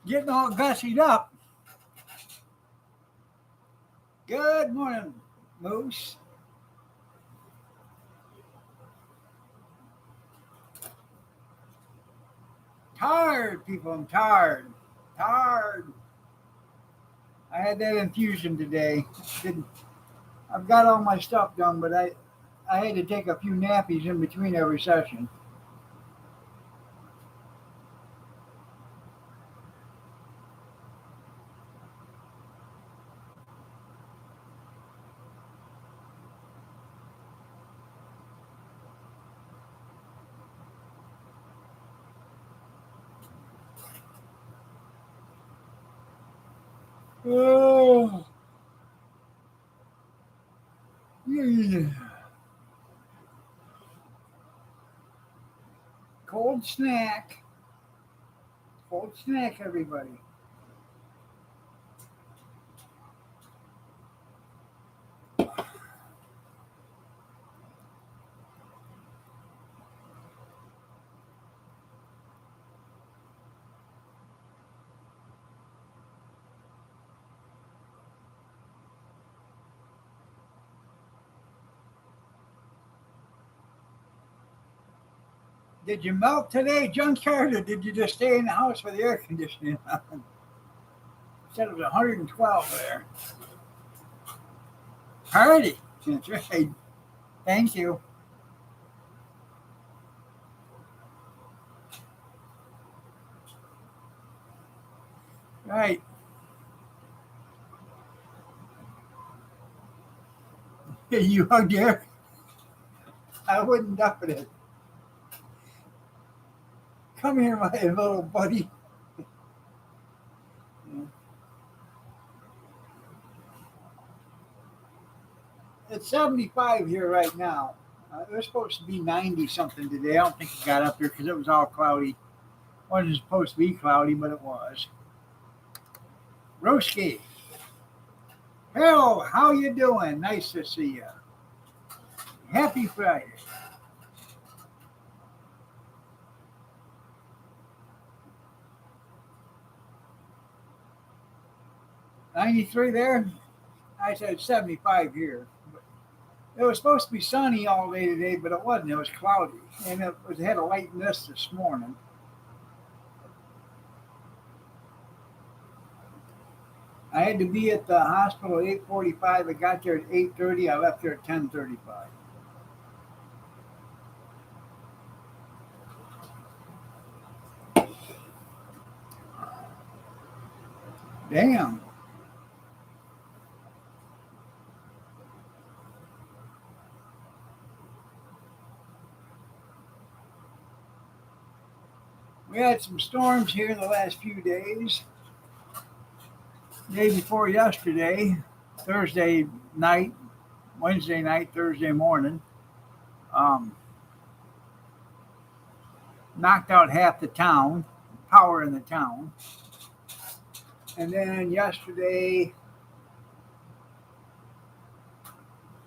Getting all gussied up. Good morning, Moose. Tired, people. I'm tired. Tired. I had that infusion today. Didn't. I've got all my stuff done, but I had to take a few nappies in between every session. Oh, yeah. Cold snack. Cold snack, everybody. Did you melt today, Junkyard, or did you just stay in the house with the air conditioning on? Said it was 112 there. Party. That's right. Thank you. Right. You hugged air. I wouldn't doubt it. Come here, my little buddy. It's 75 here right now. It was supposed to be 90 something today. I don't think it got up there because it was all cloudy. It wasn't supposed to be cloudy, but it was. Roski, hello, how you doing? Nice to see you. Happy Friday. 93 there? I said 75 here. It was supposed to be sunny all day today, but it wasn't. It was cloudy, and it had a light mist this morning. I had to be at the hospital at 8:45. I got there at 8:30. I left there at 10:35. Damn. We had some storms here the last few days. Day before yesterday, Thursday night, Wednesday night, Thursday morning, um, knocked out half the town, power in the town. And then yesterday,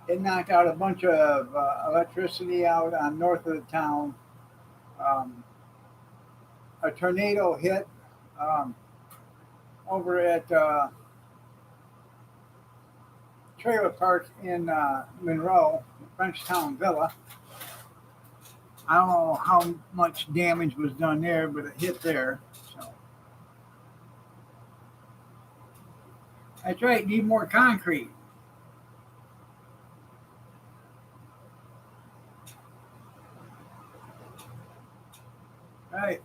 it knocked out a bunch of electricity out on north of the town. Um, a tornado hit um, over at trailer park in Monroe, Frenchtown Villa. I don't know how much damage was done there, but it hit there. So that's right. Need more concrete. Right.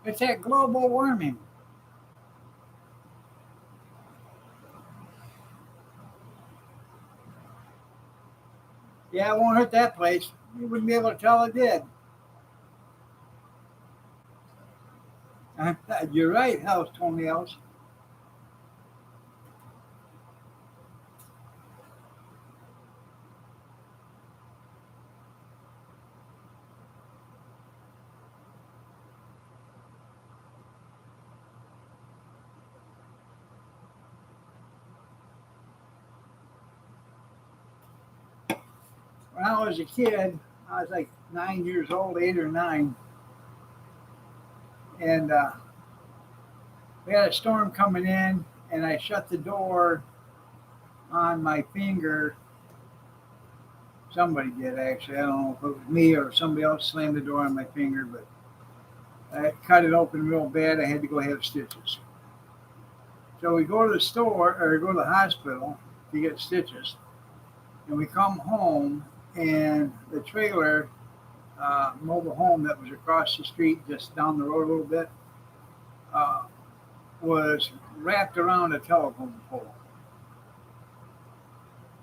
It's that global warming. Yeah, it won't hurt that place. You wouldn't be able to tell it did. You're right, house toenails. when I was a kid, I was like 9 years old, 8 or 9, and we had a storm coming in, and I shut the door on my finger. Somebody did actually. I don't know if it was me or somebody else slammed the door on my finger, but I cut it open real bad. I had to go have stitches. So we go to the store or go to the hospital to get stitches, and we come home, and the trailer, mobile home that was across the street, just down the road a little bit, uh, was wrapped around a telephone pole.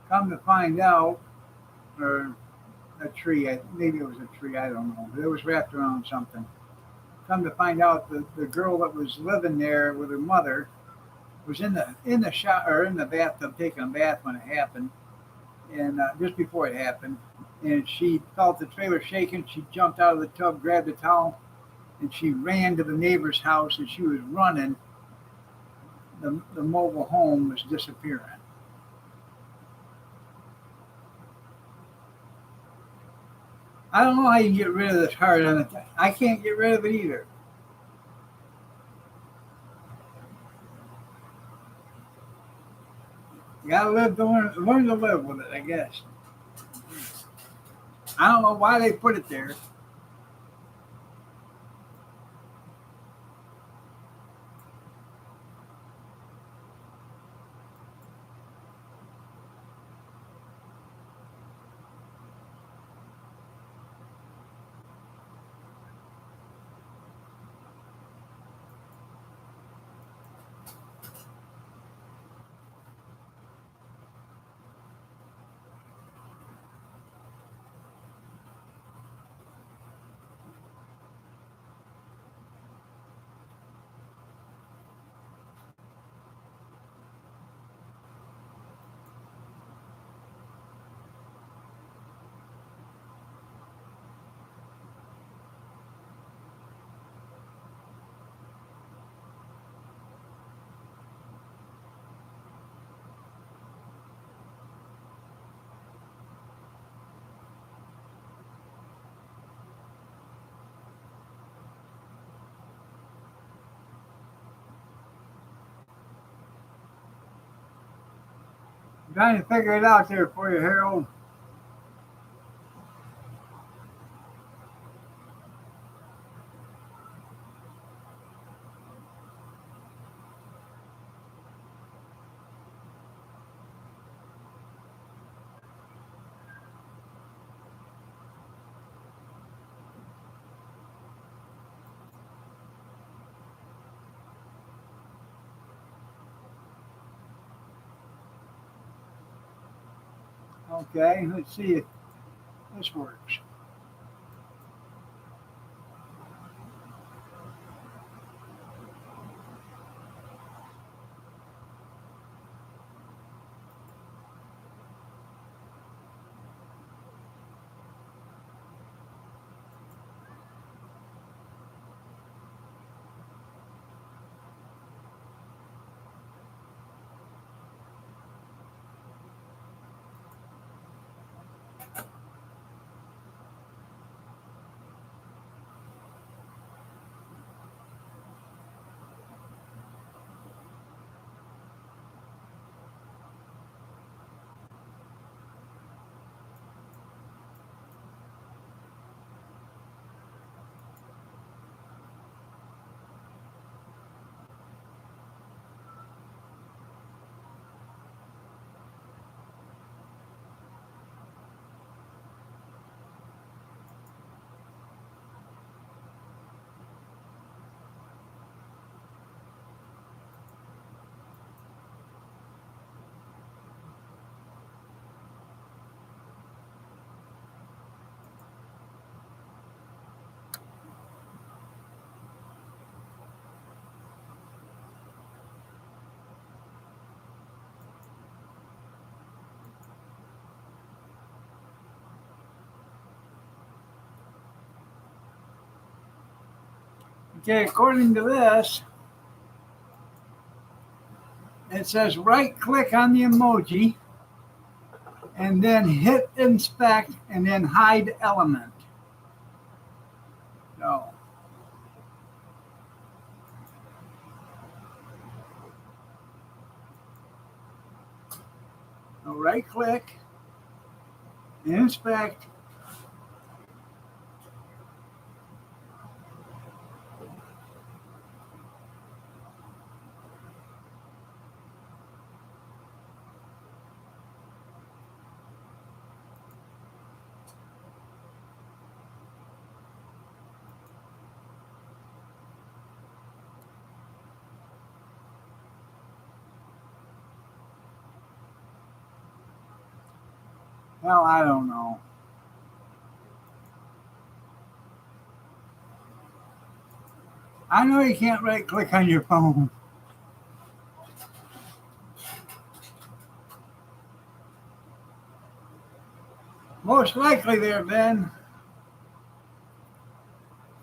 Come to find out, or a tree, maybe it was a tree, I don't know, but it was wrapped around something. Come to find out, the girl that was living there with her mother was in the shower or in the bathtub taking a bath when it happened, and just before it happened, and she felt the trailer shaking. She jumped out of the tub, grabbed a towel, and she ran to the neighbor's house. And she was running. The mobile home was disappearing. I don't know how you get rid of this heart on it. I can't get rid of it either. You gotta learn to live with it, I guess. I don't know why they put it there. I'm trying to figure it out there for you, Harold. Okay, let's see if this works. Okay, according to this, it says right click on the emoji and then hit inspect and then hide element. So right click, inspect. Well, I don't know. I know you can't right click on your phone. Most likely there, Ben.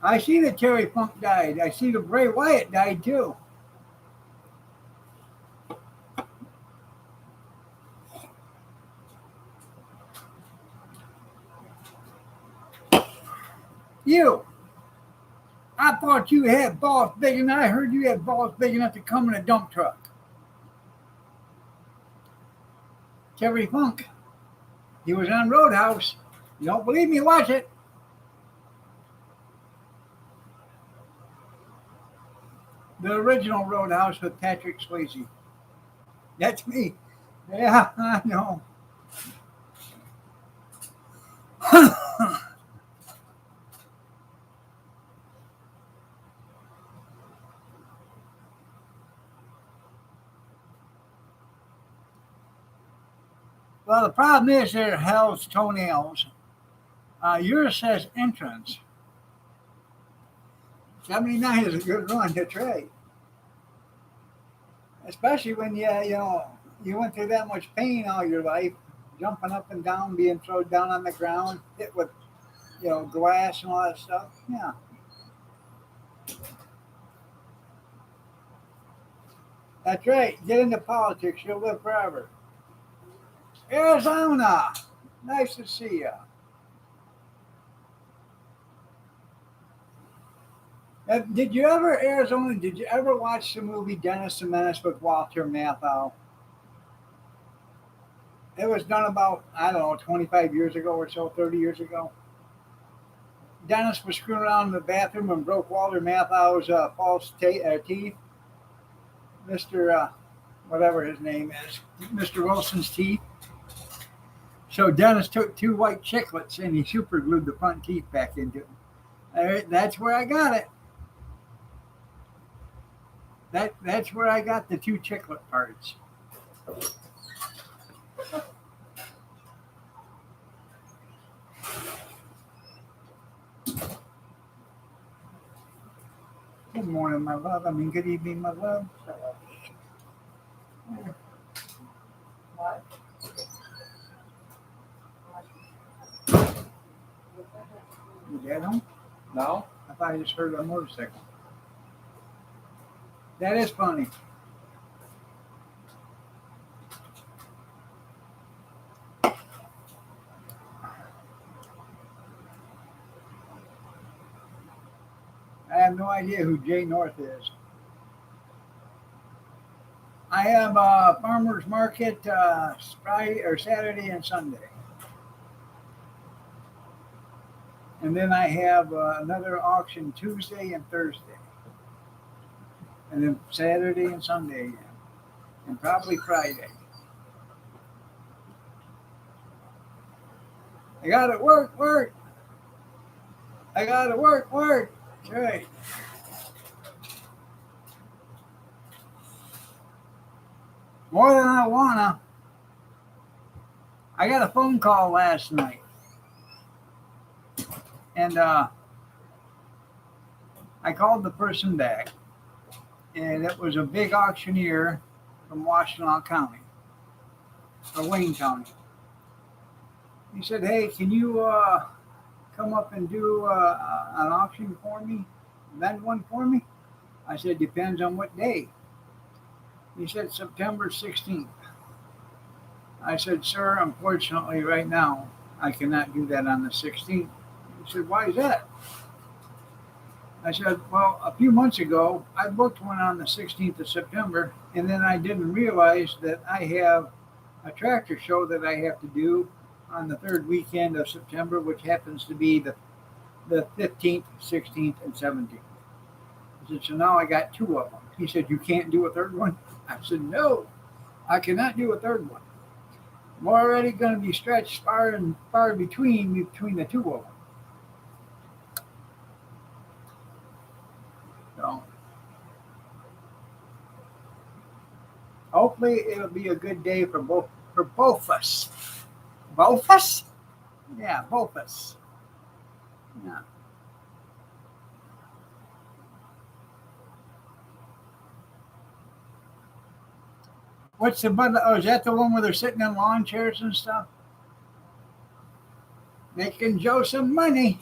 I see that Terry Funk died. I see that Bray Wyatt died too. You, I thought you had balls big enough. I heard you had balls big enough to come in a dump truck. Terry Funk. He was on Roadhouse. You don't believe me? Watch it. The original Roadhouse with Patrick Swayze. That's me. Yeah, I know. Well, the problem is they're Hell's toenails. Yours says entrance. 79 is a good run. That's right. Especially when you went through that much pain all your life, jumping up and down, being thrown down on the ground, hit with glass and all that stuff. Yeah, that's right. Get into politics, you'll live forever. Arizona, nice to see you. Did you ever Arizona? Did you ever watch the movie Dennis the Menace with Walter Matthau? It was done about, I don't know, 25 years ago or so, 30 years ago. Dennis was screwing around in the bathroom and broke Walter Matthau's false teeth. Mr. Whatever his name is, Mr. Wilson's teeth. So Dennis took two white chiclets and he super glued the front teeth back into it. That's where I got it. That's where I got the two chiclet parts. Good morning, my love. Good evening, my love. What? You dad home? No. I thought I just heard a motorcycle. That is funny. I have no idea who Jay North is. I have a farmer's market Friday or Saturday and Sunday. And then I have another auction Tuesday and Thursday. And then Saturday and Sunday again. And probably Friday. I got to work. I got to work. That's right. More than I wanna. I got a phone call last night. And I called the person back. And it was a big auctioneer from Washtenaw County. Or Wayne County. He said, hey, can you come up and do an auction for me? Vend one for me? I said, depends on what day. He said September 16th. I said, sir, unfortunately, right now, I cannot do that on the 16th. He said, why is that? I said, well, a few months ago, I booked one on the 16th of September, and then I didn't realize that I have a tractor show that I have to do on the third weekend of September, which happens to be the 15th, 16th, and 17th. I said, so now I got two of them. He said, you can't do a third one? I said, no, I cannot do a third one. I'm already going to be stretched far between the two of them. So hopefully it'll be a good day for both of us. Both of us? Yeah, both of us. Yeah. What's the button? Oh, is that the one where they're sitting in lawn chairs and stuff? Making Joe some money.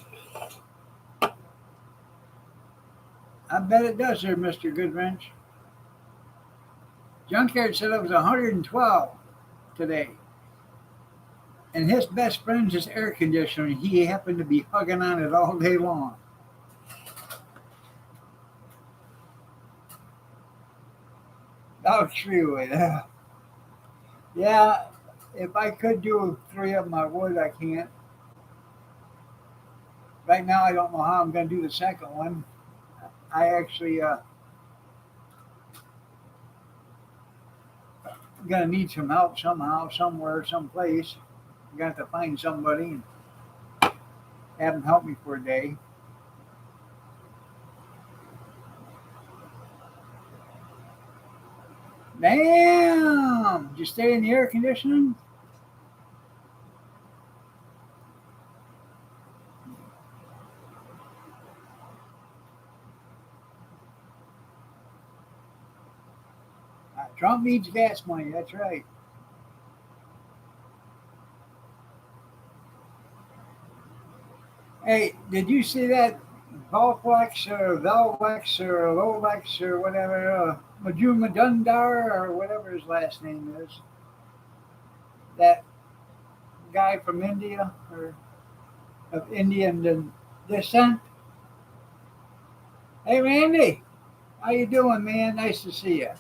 I bet it does there, Mr. Goodwrench. Junkyard said it was 112 today. And his best friend's is air conditioning. He happened to be hugging on it all day long. Oh, true. Yeah, if I could do three of them, I would. I can't. Right now, I don't know how I'm going to do the second one. I actually going to need some help somehow, somewhere, someplace. I'm going to have to find somebody and have them help me for a day. Damn! Did you stay in the air conditioning? Trump needs gas money. That's right. Hey, did you see that Volplex or Velvex or Lovex or whatever, Majuma Dundar or whatever his last name is? That guy from India or of Indian descent. Hey, Randy, how you doing, man? Nice to see you.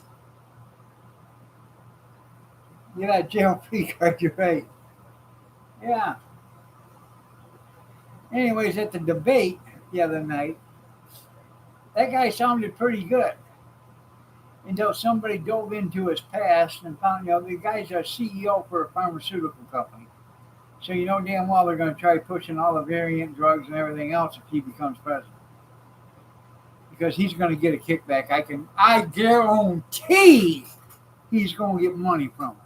You got a jail free card, you're right. Yeah. Anyways, at the debate the other night, that guy sounded pretty good until somebody dove into his past and found, the guy's a CEO for a pharmaceutical company. So you know damn well they're going to try pushing all the variant drugs and everything else if he becomes president. Because he's going to get a kickback. I guarantee he's going to get money from it.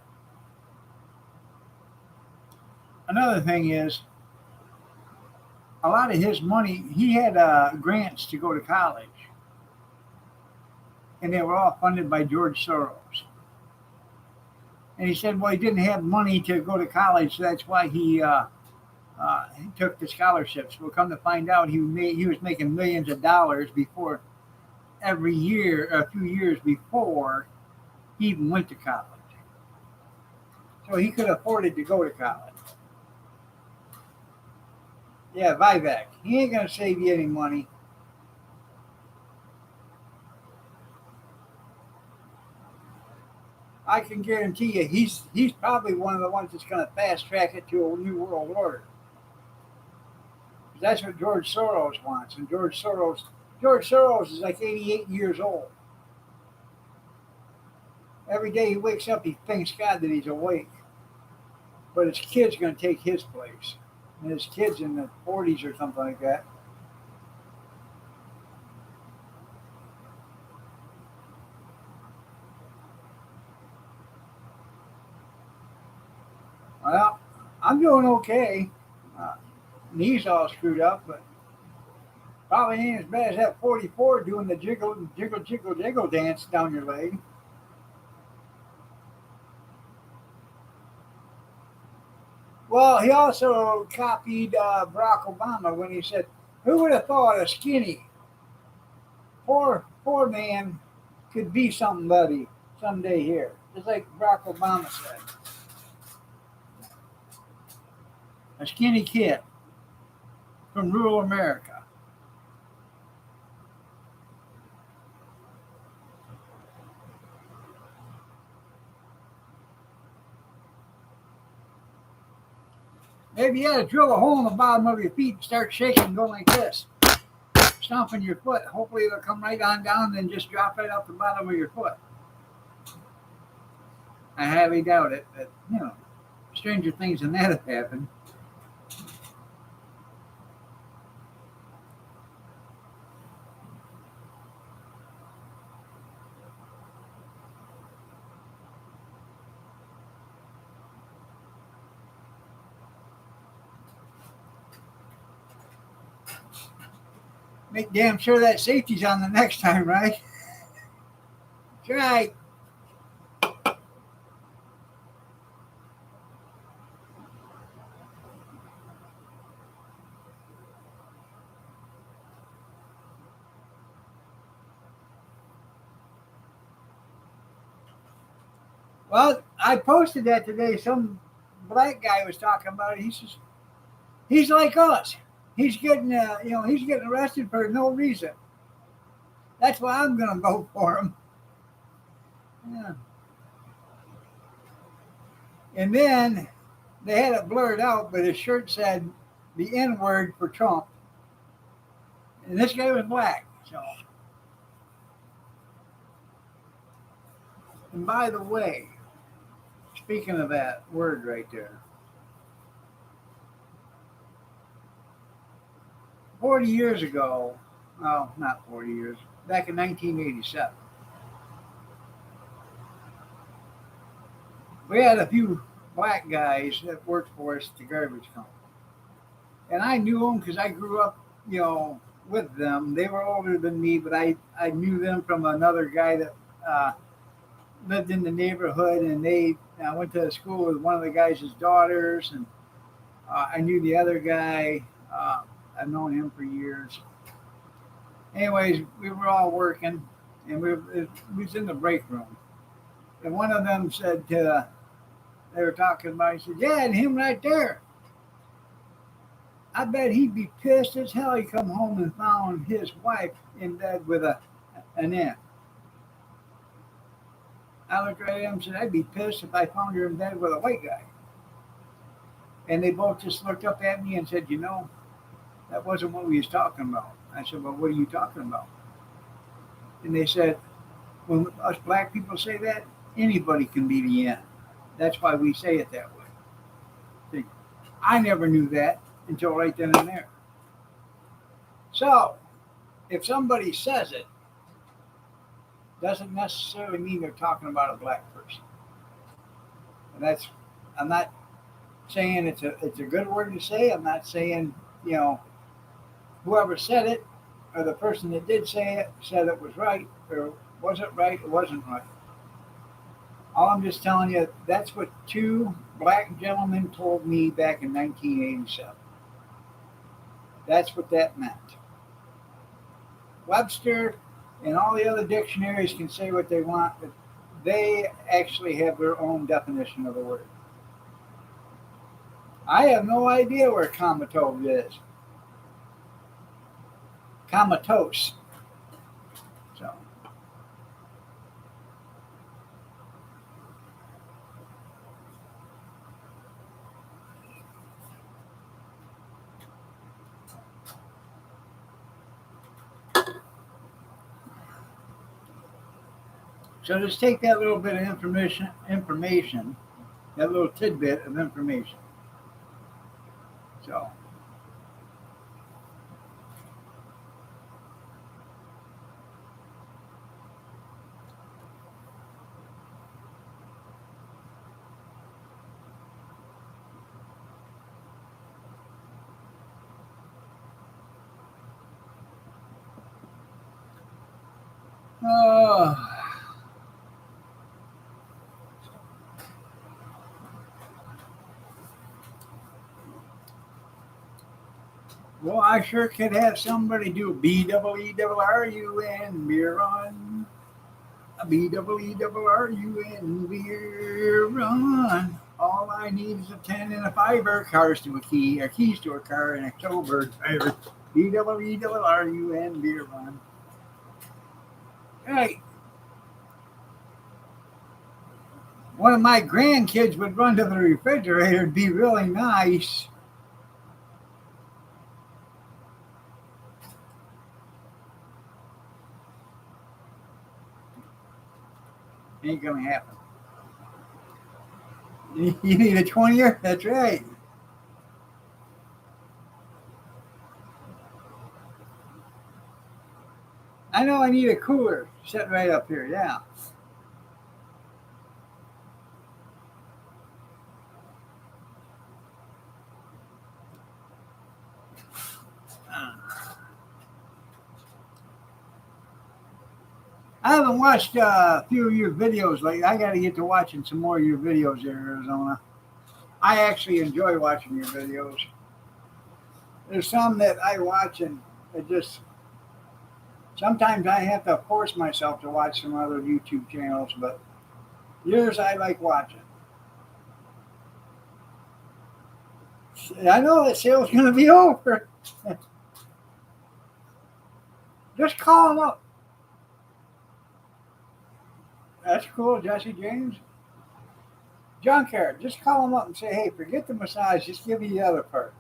Another thing is, a lot of his money, he had grants to go to college, and they were all funded by George Soros. And he said, well, he didn't have money to go to college, so that's why he took the scholarships. Well, come to find out, he was making millions of dollars before every year, a few years before he even went to college. So he could afford it to go to college. Yeah, Vivek. He ain't gonna save you any money. I can guarantee you, he's probably one of the ones that's gonna fast track it to a new world order. That's what George Soros wants, and George Soros is like 88 years old. Every day he wakes up, he thanks God that he's awake. But his kid's gonna take his place, and his kid's in the 40s or something like that. Well, I'm doing okay. Uh, Knees all screwed up, but probably ain't as bad as that 44 doing the jiggle, jiggle, jiggle, jiggle dance down your leg. Well, he also copied Barack Obama when he said, "Who would have thought a skinny, poor man could be somebody someday here?" Just like Barack Obama said. a skinny kid from rural America. Maybe you had to drill a hole in the bottom of your feet and start shaking, going like this, stomping your foot. Hopefully it'll come right on down and then just drop right off the bottom of your foot. I highly doubt it, but stranger things than that have happened. Make damn sure that safety's on the next time, right? That's right. Well, I posted that today. Some black guy was talking about it. He says he's like us. He's getting, he's getting arrested for no reason. That's why I'm gonna vote for him. Yeah. And then they had it blurred out, but his shirt said the N word for Trump. And this guy was black. So, and by the way, speaking of that word right there, 40 years ago, well, not 40 years, back in 1987, we had a few black guys that worked for us at the garbage company. And I knew them because I grew up, with them. They were older than me, but I knew them from another guy that lived in the neighborhood, and I went to school with one of the guys' daughters, and I knew the other guy. I've known him for years. Anyways, we were all working, and we was in the break room. And one of them said, they were talking about, he said, yeah, and him right there. I bet he'd be pissed as hell he come home and found his wife in bed with an aunt. I looked right at him and said, I'd be pissed if I found her in bed with a white guy. And they both just looked up at me and said, that wasn't what we was talking about. I said, well, what are you talking about? And they said, when us black people say that, anybody can be the aunt. That's why we say it that way. See, I never knew that until right then and there. So, if somebody says it, doesn't necessarily mean they're talking about a black person. And I'm not saying it's a good word to say. I'm not saying, whoever said it or the person that did say it said it was right or wasn't right or wasn't right. All I'm just telling you, that's what two black gentlemen told me back in 1987. That's what that meant. Webster and all the other dictionaries can say what they want, but they actually have their own definition of the word. I have no idea where comatose is. Comatose. So. So just take that little bit of information, that little tidbit of information. So. Well, I sure could have somebody do BEERRUN, beer run. BEERRUN, beer run. All I need is a 10 and a 5 cars to a key, or keys to a car, and a Tollbird driver. BWRUN beer run. Right. One of my grandkids would run to the refrigerator and be really nice. Ain't gonna happen. You need a 20er? That's right. I know I need a cooler set right up here, yeah. I haven't watched a few of your videos lately. I got to get to watching some more of your videos there, Arizona. I actually enjoy watching your videos. There's some that I watch and it just sometimes I have to force myself to watch some other YouTube channels, but yours I like watching. I know that sale's going to be over. Just call them up. That's cool, Jesse James. Junkyard, just call them up and say, hey, forget the massage, just give me the other part.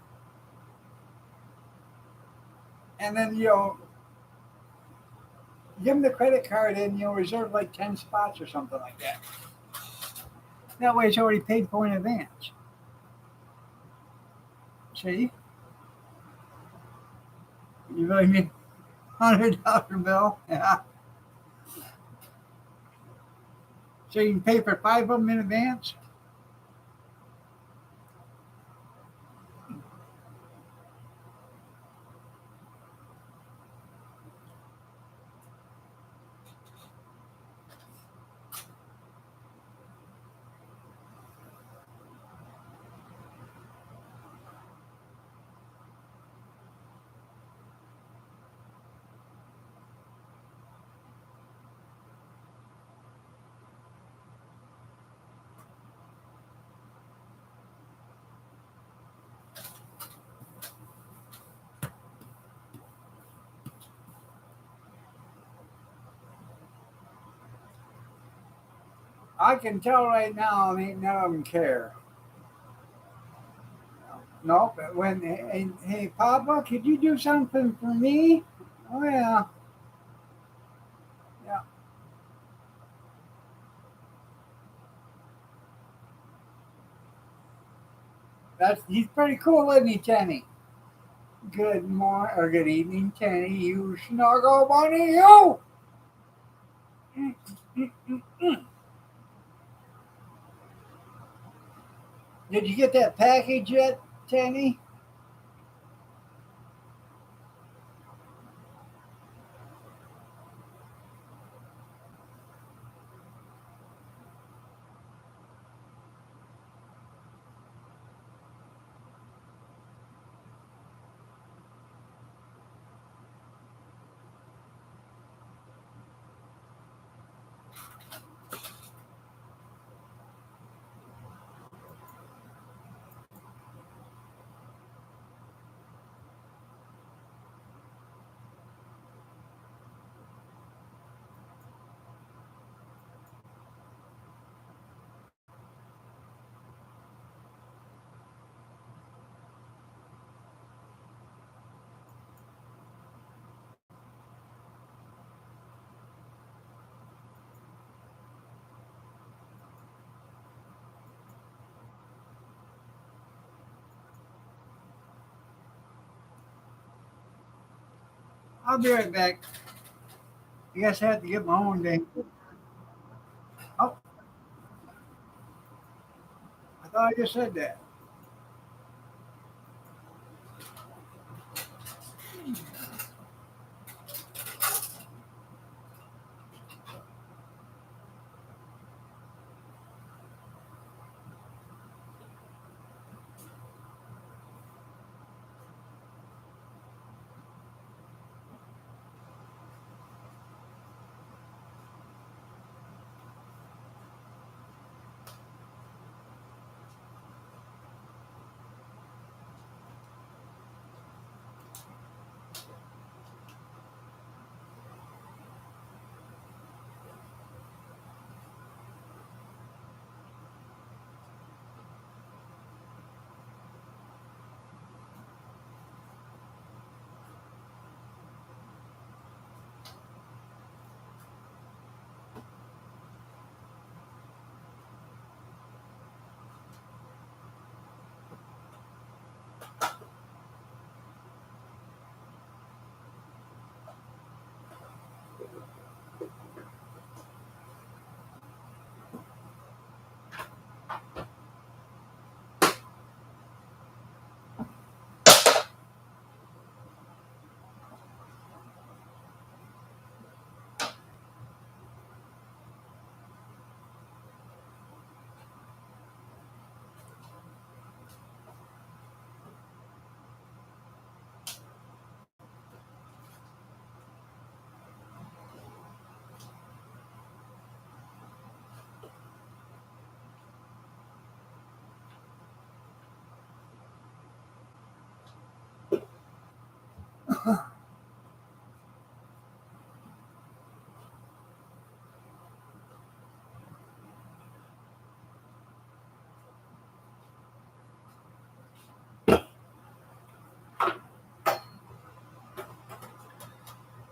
And then, give them the credit card and you'll reserve like 10 spots or something like that. That way it's already paid for in advance. See? You really need $100 bill? Yeah. So you can pay for 5 of them in advance? I can tell right now, ain't none of them care. No, but when, hey, Papa, could you do something for me? Oh, yeah. Yeah. He's pretty cool, isn't he, Tenny? Good morning, or good evening, Tenny. You snuggle bunny, you! Mm, mm, mm, mm. Did you get that package yet, Tenny? I'll be right back. I guess I have to get my own thing. Oh, I thought I just said that.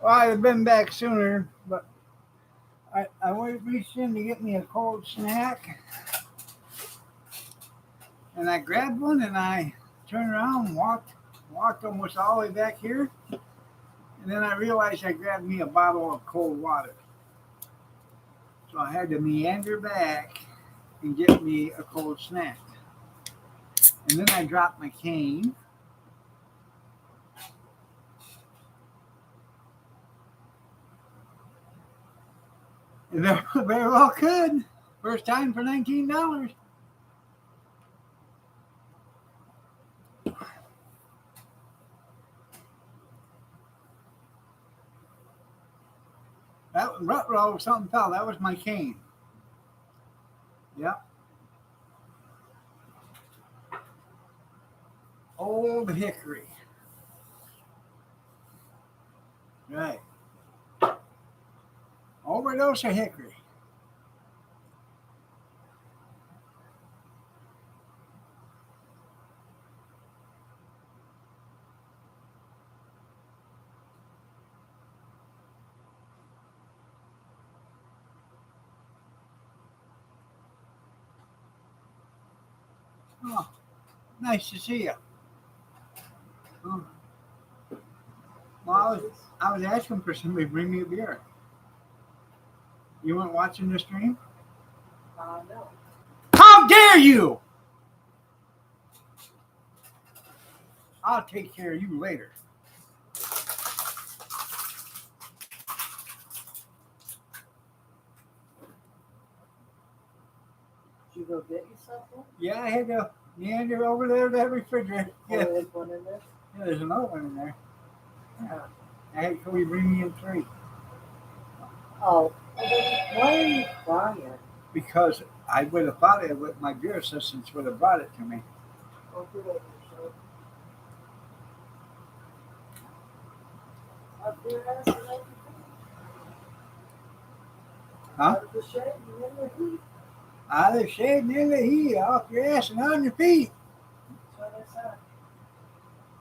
Well, I'd have been back sooner, but I reached in to get me a cold snack, and I grabbed one and I turned around and walked almost all the way back here, and then I realized I grabbed me a bottle of cold water. So I had to meander back and get me a cold snack. And then I dropped my cane. And very well could. First time for $19. That Rutro something fell. That was my cane. Yep. Old hickory. Right. Overdose of hickory. Oh, nice to see you. Oh. Well, I was asking for somebody to bring me a beer. You weren't watching the stream? No. How dare you! I'll take care of you later. Did you go get yourself one? Yeah, I had to meander over there to that refrigerator. Oh, Yeah, there's one in there? yeah, there's another one in there. Yeah. I had Cody bring me in 3 Oh, why are you crying? because I would have thought it with my beer assistants would have brought it to me. Oh, get over yourself. Up your ass and let you Huh? out of the shade and in the heat. Out of the shade and in the heat, off your ass and on your feet. That's what I said.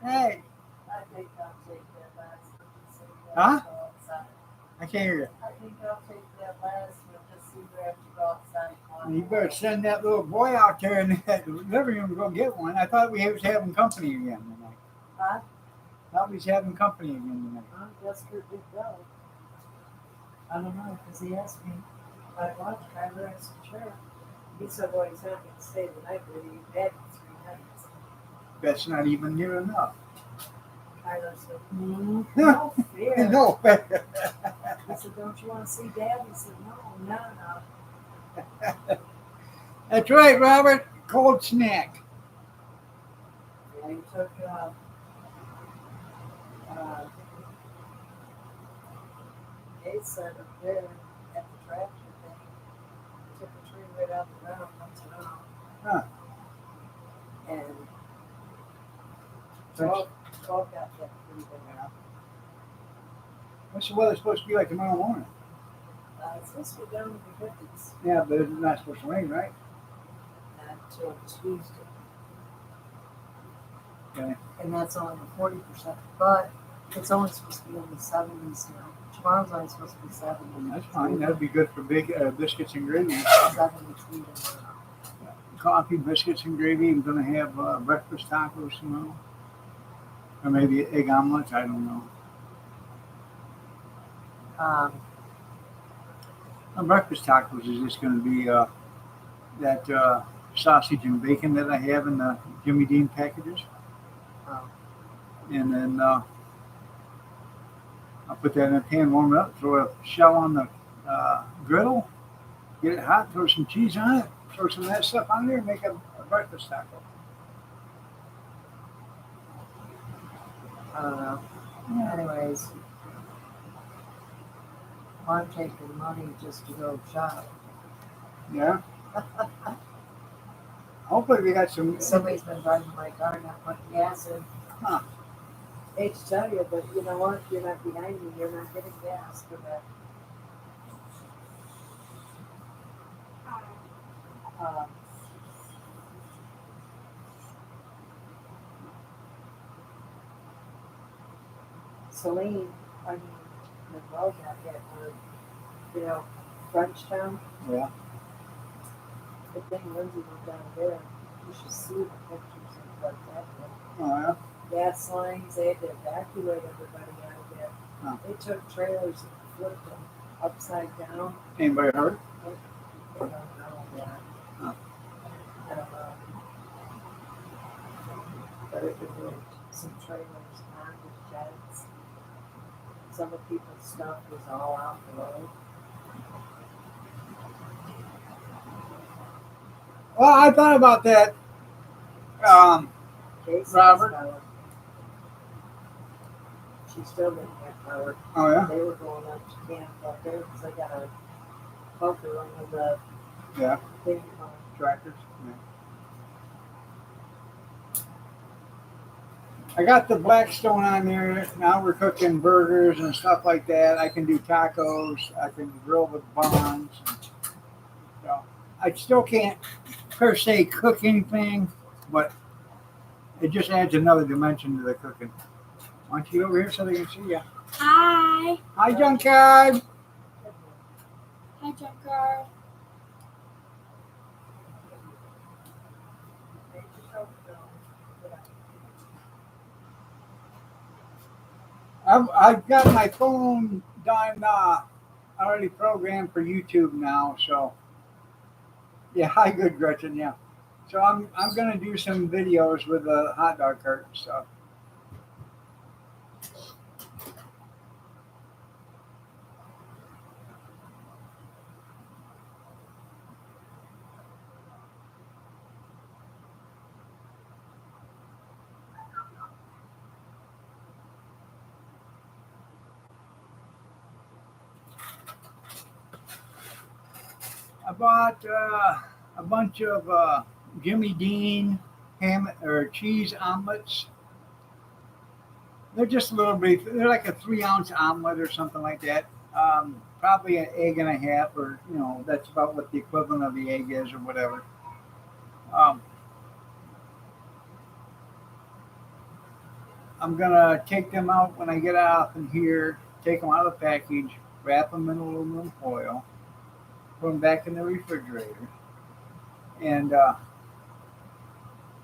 Hey, I think I'll take that last one and see where Huh? I go outside. I can't hear I think I'll take that last one and just see where I have to go outside. you. You better send that little boy out there in that living room to go get one. I thought we was having company again tonight. Huh? Thought we was having company again tonight. Well, Jessica did go. I don't know, because he asked me if I'd watch Kyler. I said, sure. He said, well, he's not going to stay the night with you. Bed for 3 nights. That's not even near enough. Kyler said, no fear. No. I said, don't you want to see Dad? He said, no. That's right, Robert. Cold snack. Yeah, he took Gates said up there at the tractor thing. Took a tree right out the ground once and out. Huh. And 12 got that tree there. What's the weather supposed to be like tomorrow morning? It's supposed to be down in the 50s Yeah, but it's not supposed to rain, right? until Tuesday. Okay. And that's only 40%. But it's only supposed to be in the 70s now. Tomorrow's only supposed to be 70. That's fine. That'd be good for big biscuits and gravy. 73 tomorrow. Coffee, biscuits, and gravy. I'm going to have breakfast tacos tomorrow. Or maybe egg omelets. I don't know. Breakfast tacos is just going to be that sausage and bacon that I have in the Jimmy Dean packages. Oh. And then I'll put that in a pan, warm it up, throw a shell on the griddle, get it hot, throw some cheese on it, throw some of that stuff on there, and make a breakfast taco. I don't know. Anyways, I'm taking money just to go shop. Yeah. Hopefully we got some. Somebody's been driving my car, not putting gas in. Huh. Hate to tell you, but you know what? If you're not behind me, you're not getting gas for that. Celine, Monroe got hit on, Frenchtown. Yeah. The thing Lindsay went down there. You should see the pictures of what that was. Oh, yeah. Gas lines, they had to evacuate everybody out of there. Huh. They took trailers and flipped them upside down. Anybody hurt? I don't know that. Huh. I don't know. But it moved some trailers onto jets. Some of people's stuff was all out the road. Well, I thought about that. Casey Robert? has power. She still didn't have power. Oh, yeah? They were going up to camp up there because they got a poker on the Yeah. thing on. Tractors. Yeah. I got the Blackstone on there. Now we're cooking burgers and stuff like that. I can do tacos. I can grill with buns. So I still can't per se cook anything, but it just adds another dimension to the cooking. Why don't you get over here so they can see you? Hi. Hi, Junkyard. Hi, Junkyard. I've got my phone done already programmed for YouTube now, so yeah, hi, good Gretchen, yeah. So I'm gonna do some videos with the hot dog cart and stuff. I bought a bunch of Jimmy Dean ham or cheese omelets. They're just a little bit. They're like a 3-ounce omelet or something like that. Probably an egg and a half, or that's about what the equivalent of the egg is, or whatever. I'm gonna take them out when I get out in here. Take them out of the package, wrap them in aluminum foil, put them back in the refrigerator, and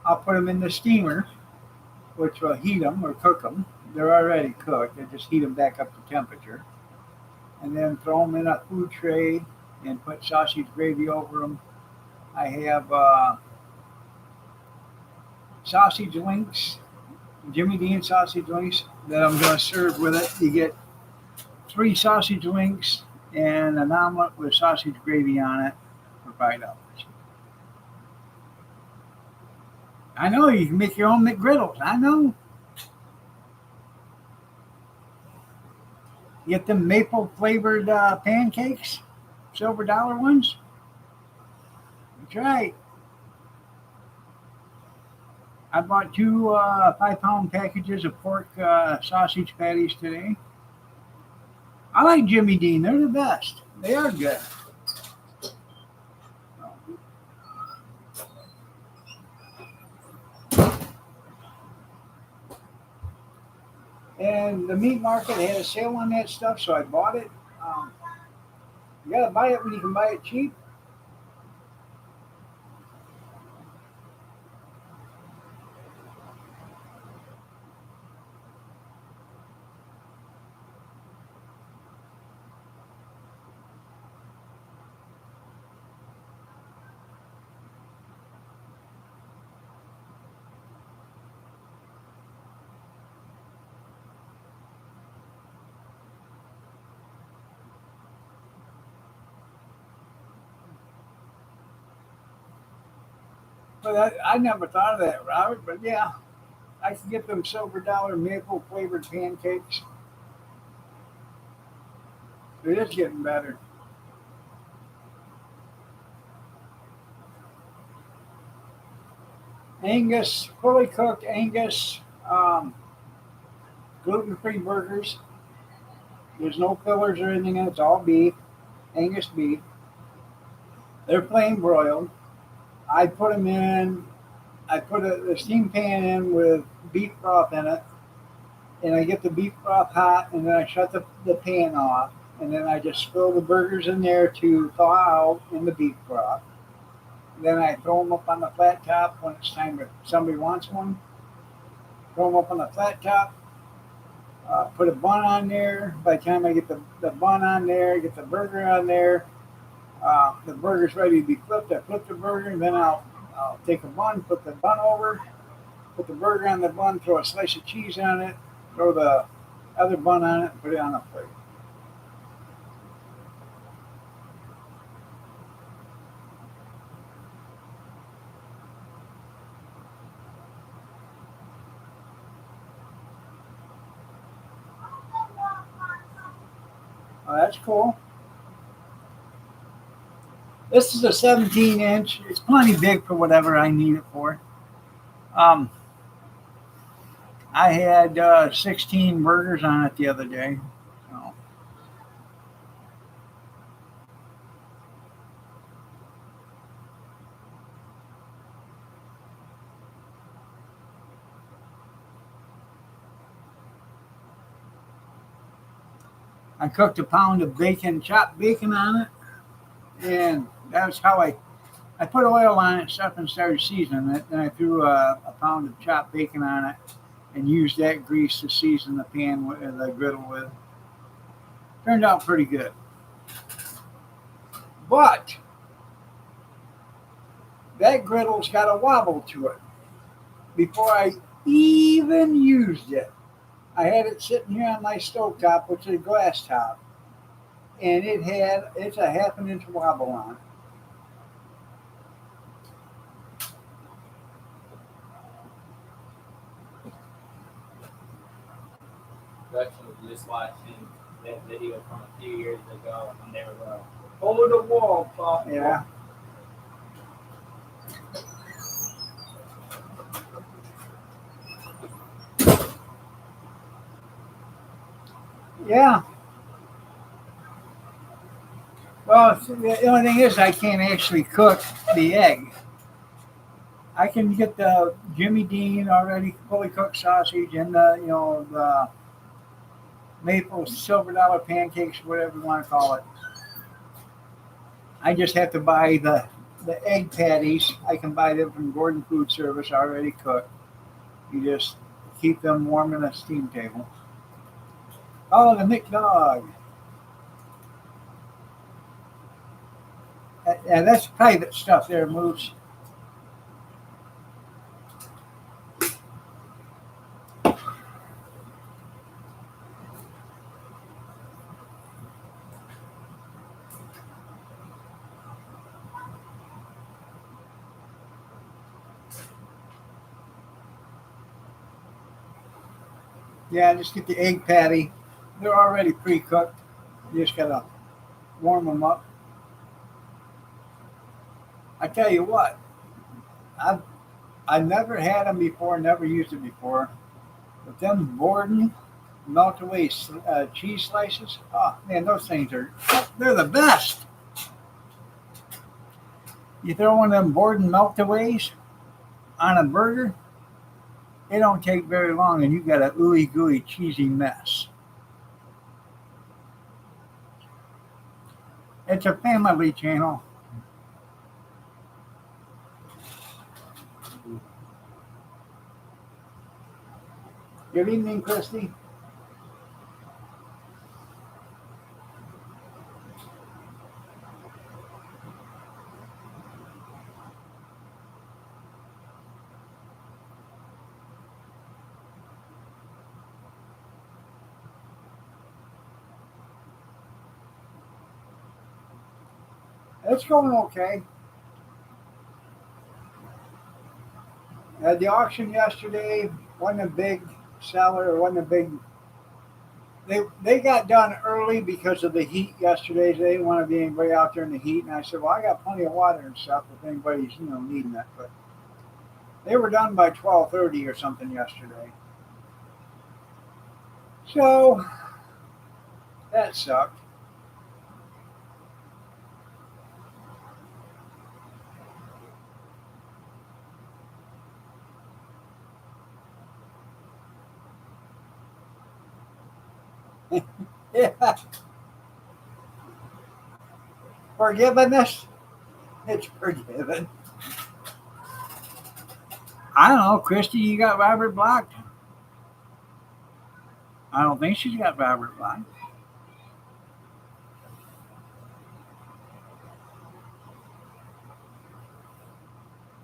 I'll put them in the steamer, which will heat them or cook them. They're already cooked. I just heat them back up to temperature, and then throw them in a food tray and put sausage gravy over them. I have sausage links, Jimmy Dean sausage links that I'm going to serve with it. You get 3 sausage links and an omelet with sausage gravy on it for $5. I know you can make your own McGriddles. I know. Get them maple flavored pancakes, silver dollar ones. That's right. I bought 2 5-pound packages of pork sausage patties today. I like Jimmy Dean. They're the best. They are good. And the meat market had a sale on that stuff, so I bought it. You gotta buy it when you can buy it cheap. But I never thought of that, Robert. But yeah, I can get them silver dollar maple flavored pancakes. It is getting better. Angus, fully cooked Angus, gluten-free burgers. There's no fillers or anything in it. It's all beef, Angus beef. They're plain broiled. I put them in. I put a steam pan in with beef broth in it, and I get the beef broth hot, and then I shut the pan off, and then I just throw the burgers in there to thaw out in the beef broth. Then I throw them up on the flat top when it's time if somebody wants one. Throw them up on the flat top. Put a bun on there. By the time I get the bun on there, get the burger on there, the burger's ready to be flipped. I flip the burger, and then I'll take a bun, put the bun over, put the burger on the bun, throw a slice of cheese on it, throw the other bun on it, and put it on a plate. Oh, that's cool. This is a 17-inch. It's plenty big for whatever I need it for. Um, I had 16 burgers on it the other day. So I cooked a pound of bacon, chopped bacon on it, and that's how I put oil on it, stuff, and started seasoning it. Then I threw a pound of chopped bacon on it and used that grease to season the pan with the griddle with. Turned out pretty good. But that griddle's got a wobble to it. Before I even used it, I had it sitting here on my stovetop, which is a glass top, and it's a half an inch wobble on it. Production was just watching that video from a few years ago when they were over the wall, Pop. Yeah. Yeah. Well, the only thing is I can't actually cook the egg. I can get the Jimmy Dean already fully cooked sausage and the maple silver dollar pancakes, whatever you want to call it. I just have to buy the egg patties. I can buy them from Gordon Food Service already cooked. You just keep them warm in a steam table. Oh, the McDog. And that's private stuff there, Moose. Yeah, just get the egg patty. They're already pre-cooked. You just gotta warm them up. I tell you what, I've I've never had them before, never used them before. But them Borden melt away cheese slices, oh man, those things they're the best. You throw one of them Borden meltaways on a burger, it don't take very long, and you got a ooey gooey cheesy mess. It's a family channel. Good evening, Christy. It's going okay. At the auction yesterday, wasn't a big seller, wasn't a big. They got done early because of the heat yesterday. They didn't want to be anybody out there in the heat, and I said, "Well, I got plenty of water and stuff if anybody's needing it." But they were done by 12:30 or something yesterday, so that sucked. Yeah. Forgiveness, it's forgiven. I don't know, Christy, you got Robert blocked? I don't think she's got Robert blocked.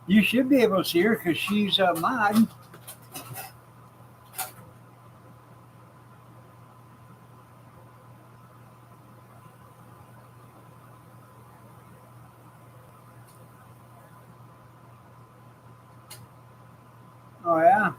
You should be able to see her because she's a mod. Oh, yeah.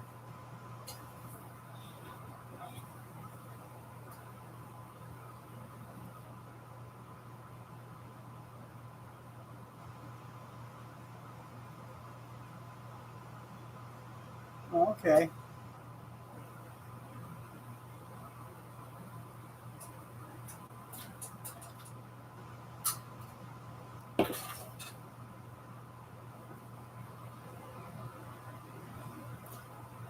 Okay.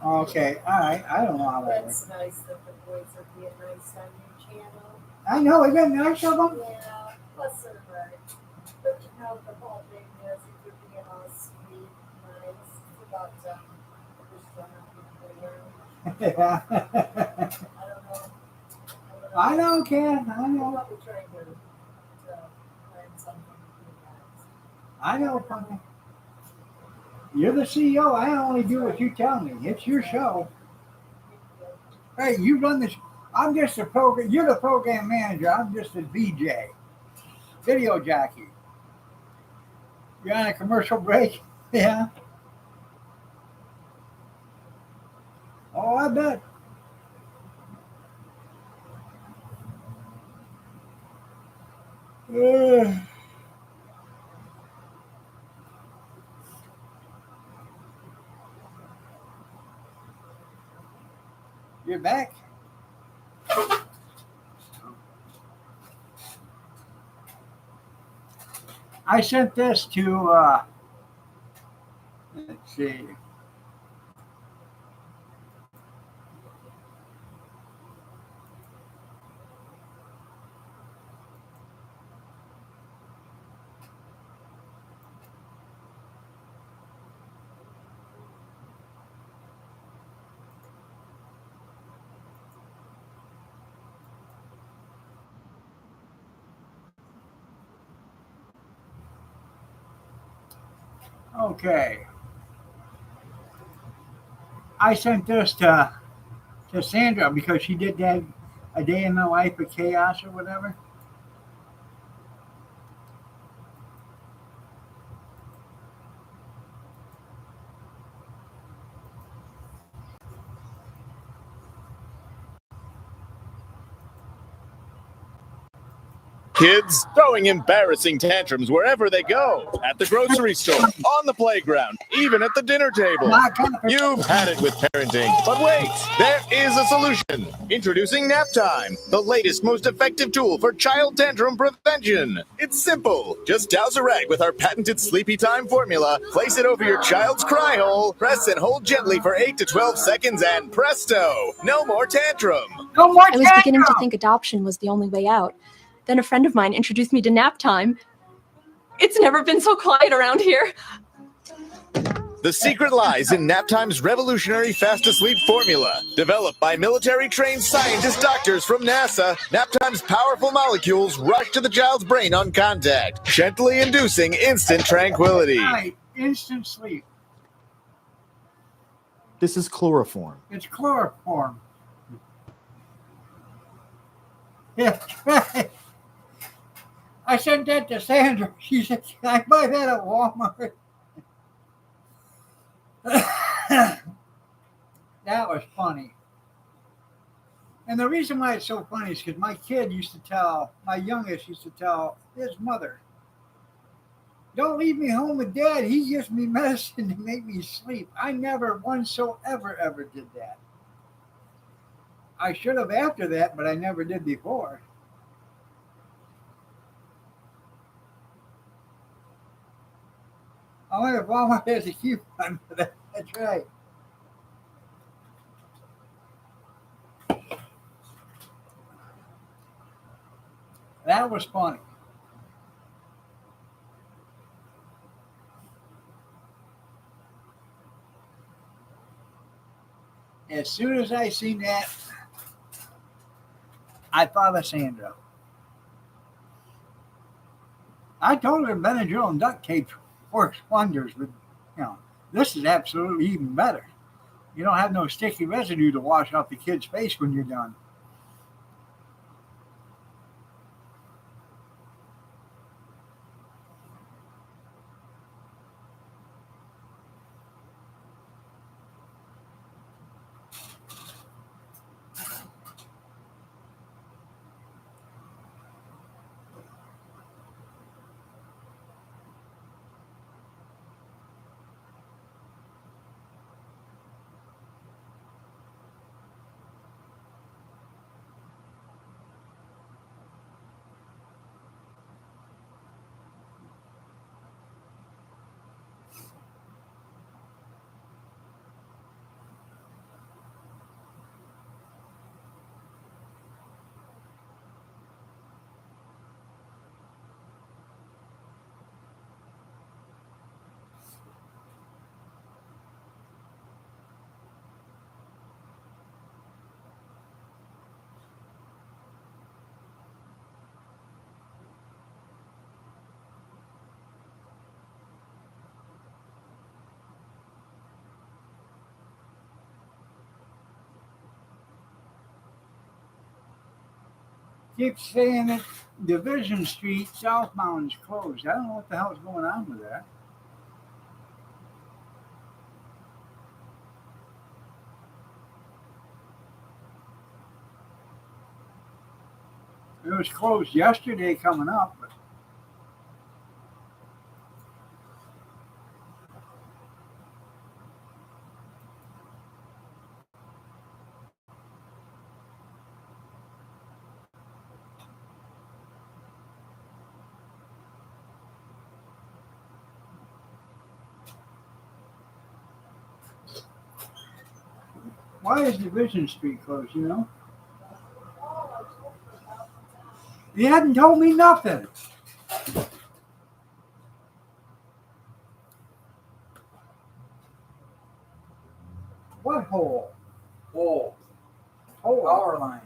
Okay. All right. I don't know how that works. That's nice that the boys are being nice on your channel. I know. Isn't that nice of them? Yeah, plus they're right. But you know, the whole thing is if you're being all sweet, nice, it's about there's still not people around. Yeah. I don't know. I know, Ken. I I'm know. probably trying to learn something from you guys. I know, Punky. You're the CEO. I only do what you tell me. It's your show. Hey, you run this. I'm just a program. You're the program manager. I'm just a VJ, video jockey. You're on a commercial break. Yeah. Oh, I bet. You're back. I sent this to, let's see. Okay. I sent this to Sandra because she did that A Day in the Life of Chaos or whatever. Kids throwing embarrassing tantrums wherever they go, at the grocery store, on the playground, even at the dinner table. You've had it with parenting, but wait, there is a solution. Introducing Nap Time, the latest, most effective tool for child tantrum prevention. It's simple. Just douse a rag with our patented Sleepy Time formula, place it over your child's cry hole, press and hold gently for 8 to 12 seconds, and presto, no more tantrum. No more I was beginning to think adoption was the only way out. Then a friend of mine introduced me to Nap Time. It's never been so quiet around here. The secret lies in Naptime's revolutionary fast-to-sleep formula. Developed by military-trained scientist doctors from NASA, Naptime's powerful molecules rush to the child's brain on contact, gently inducing instant tranquility. Right. Instant sleep. This is chloroform. It's chloroform. Yeah, right. I sent that to Sandra. She said, "Can I buy that at Walmart?" That was funny. And the reason why it's so funny is because my youngest used to tell his mother, "Don't leave me home with Dad. He gives me medicine to make me sleep." I never once ever did that. I should have after that, but I never did before. I wonder if Walmart has a coupon for that. That's right. That was funny. As soon as I seen that, I thought of Sandra. I told her Benadryl and duct tape works wonders, but this is absolutely even better. You don't have no sticky residue to wash off the kid's face when you're done. Keep saying that Division Street southbound is closed. I don't know what the hell's going on with that. It was closed yesterday coming up, but why is Division Street closed, you know? You hadn't told me nothing. What hole? Hole. Hole. Power lines.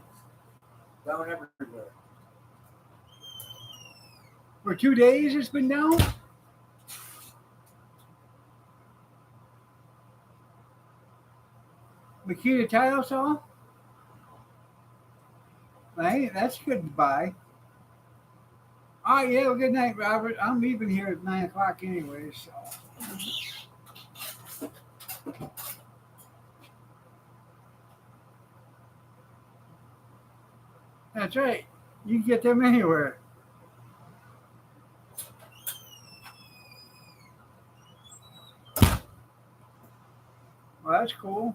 Down everywhere. For 2 days it's been down? Makita tile saw? Hey, that's good to buy. All right, yeah, well, good night, Robert. I'm leaving here at 9 o'clock anyway, so. That's right. You can get them anywhere. Well, that's cool.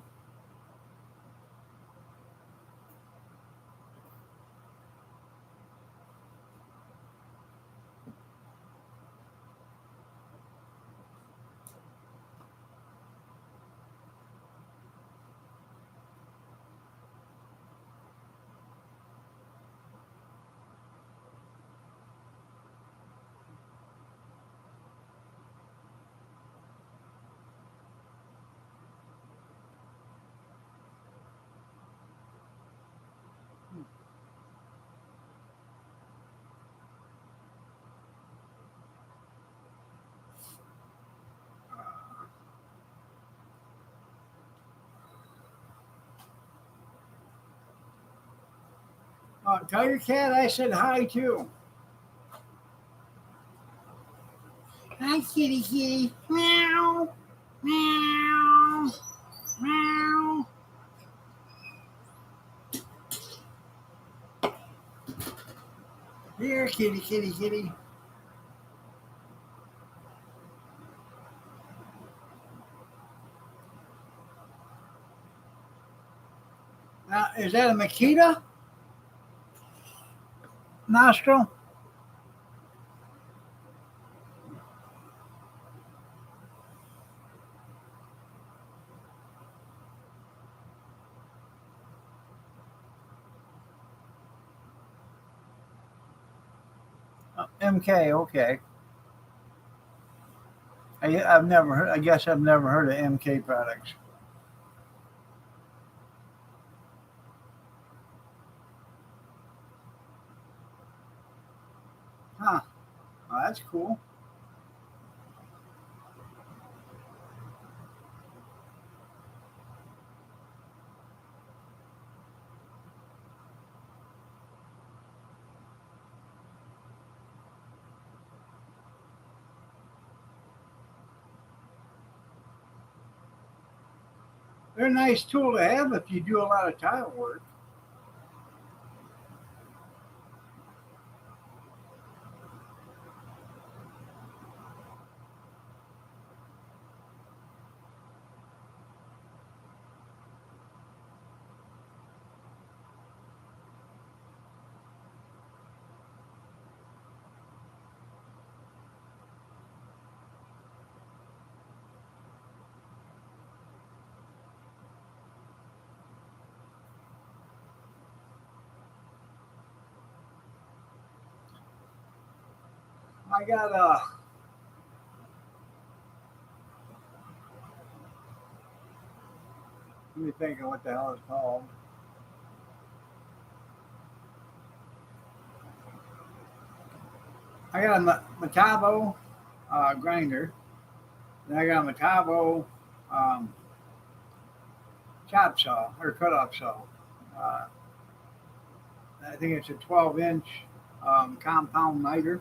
Tell your cat I said hi too. Hi, kitty, kitty. Meow, meow, meow. Here, kitty, kitty, kitty. Now, is that a Makita nostril? MK, okay. I've never heard. I guess I've never heard of MK products. Huh? Oh, that's cool. They're a nice tool to have if you do a lot of tile work. I got let me think of what the hell it's called. I got a Metabo grinder, and I got a Metabo um, chop saw or cut off saw. Uh, I think it's a 12-inch compound miter.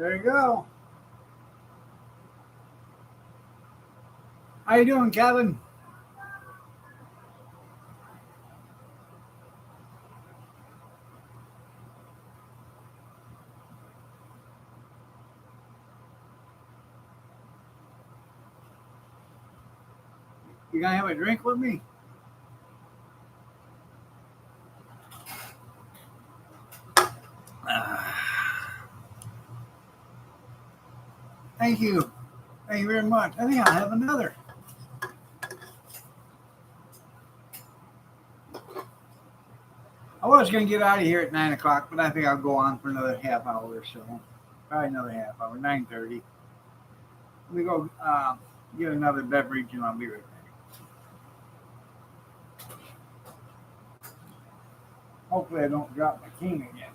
There you go. How you doing, Kevin? You gonna have a drink with me? Thank you. Thank you very much. I think I'll have another. I was going to get out of here at 9 o'clock, but I think I'll go on for another half hour or so. Probably another half hour, 9:30. Let me go get another beverage and I'll be right back. Hopefully I don't drop my king again.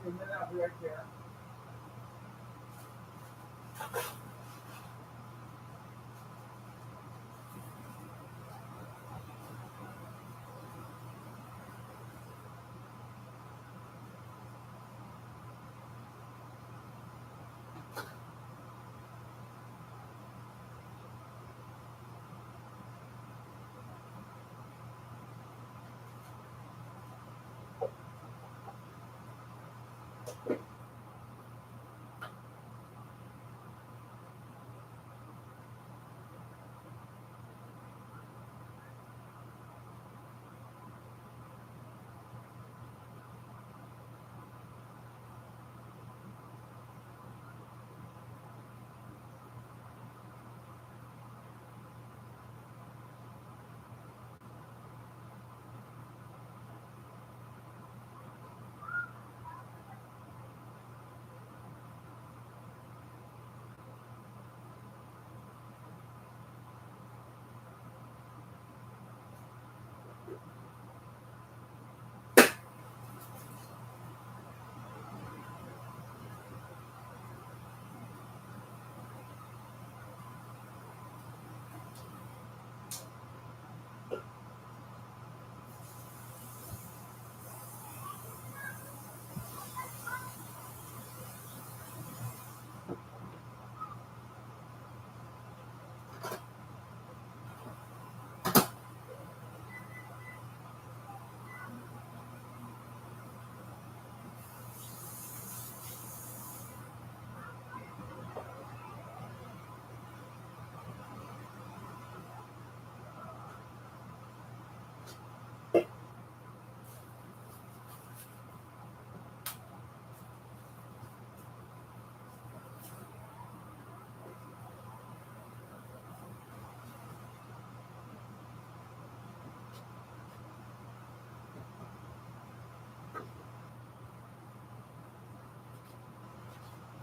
and then I'll be right there.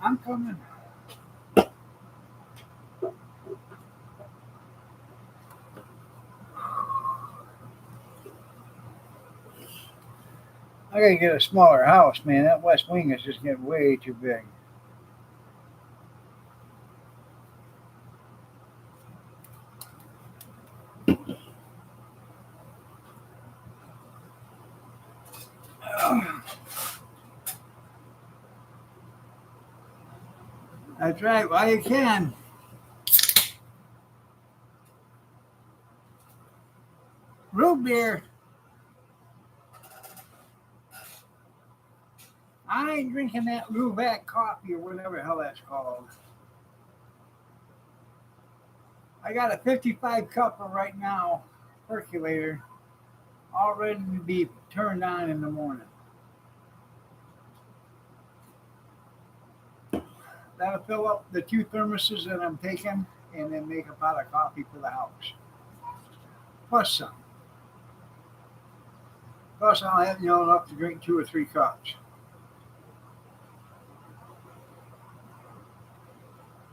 I'm coming. I gotta get a smaller house, man. That west wing is just getting way too big. That's right. While you can. Root beer. I ain't drinking that Luvac coffee or whatever the hell that's called. I got a 55 cupper right now, percolator, all ready to be turned on in the morning. That'll fill up the 2 thermoses that I'm taking and then make a pot of coffee for the house. Plus some. Plus I'll have enough to drink 2 or 3 cups.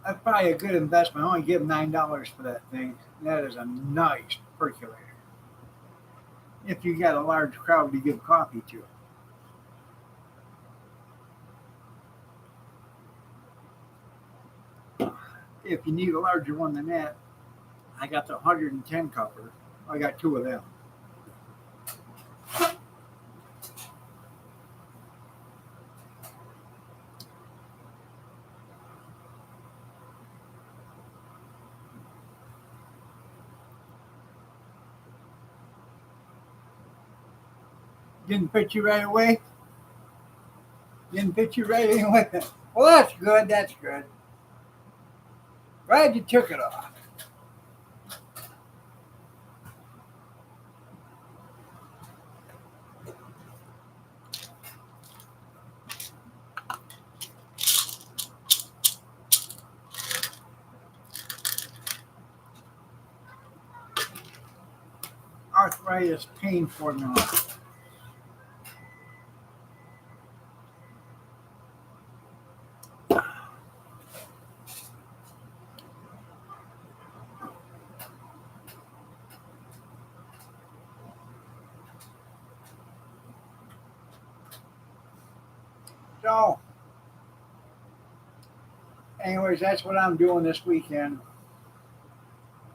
That's probably a good investment. I only give $9 for that thing. That is a nice percolator. If you got a large crowd to give coffee to. If you need a larger one than that, I got the 110 cupper. I got 2 of them. Didn't fit you right away? Didn't fit you right away? Well, that's good. That's good. Glad you took it off. Arthritis pain formula. So, anyways, that's what I'm doing this weekend.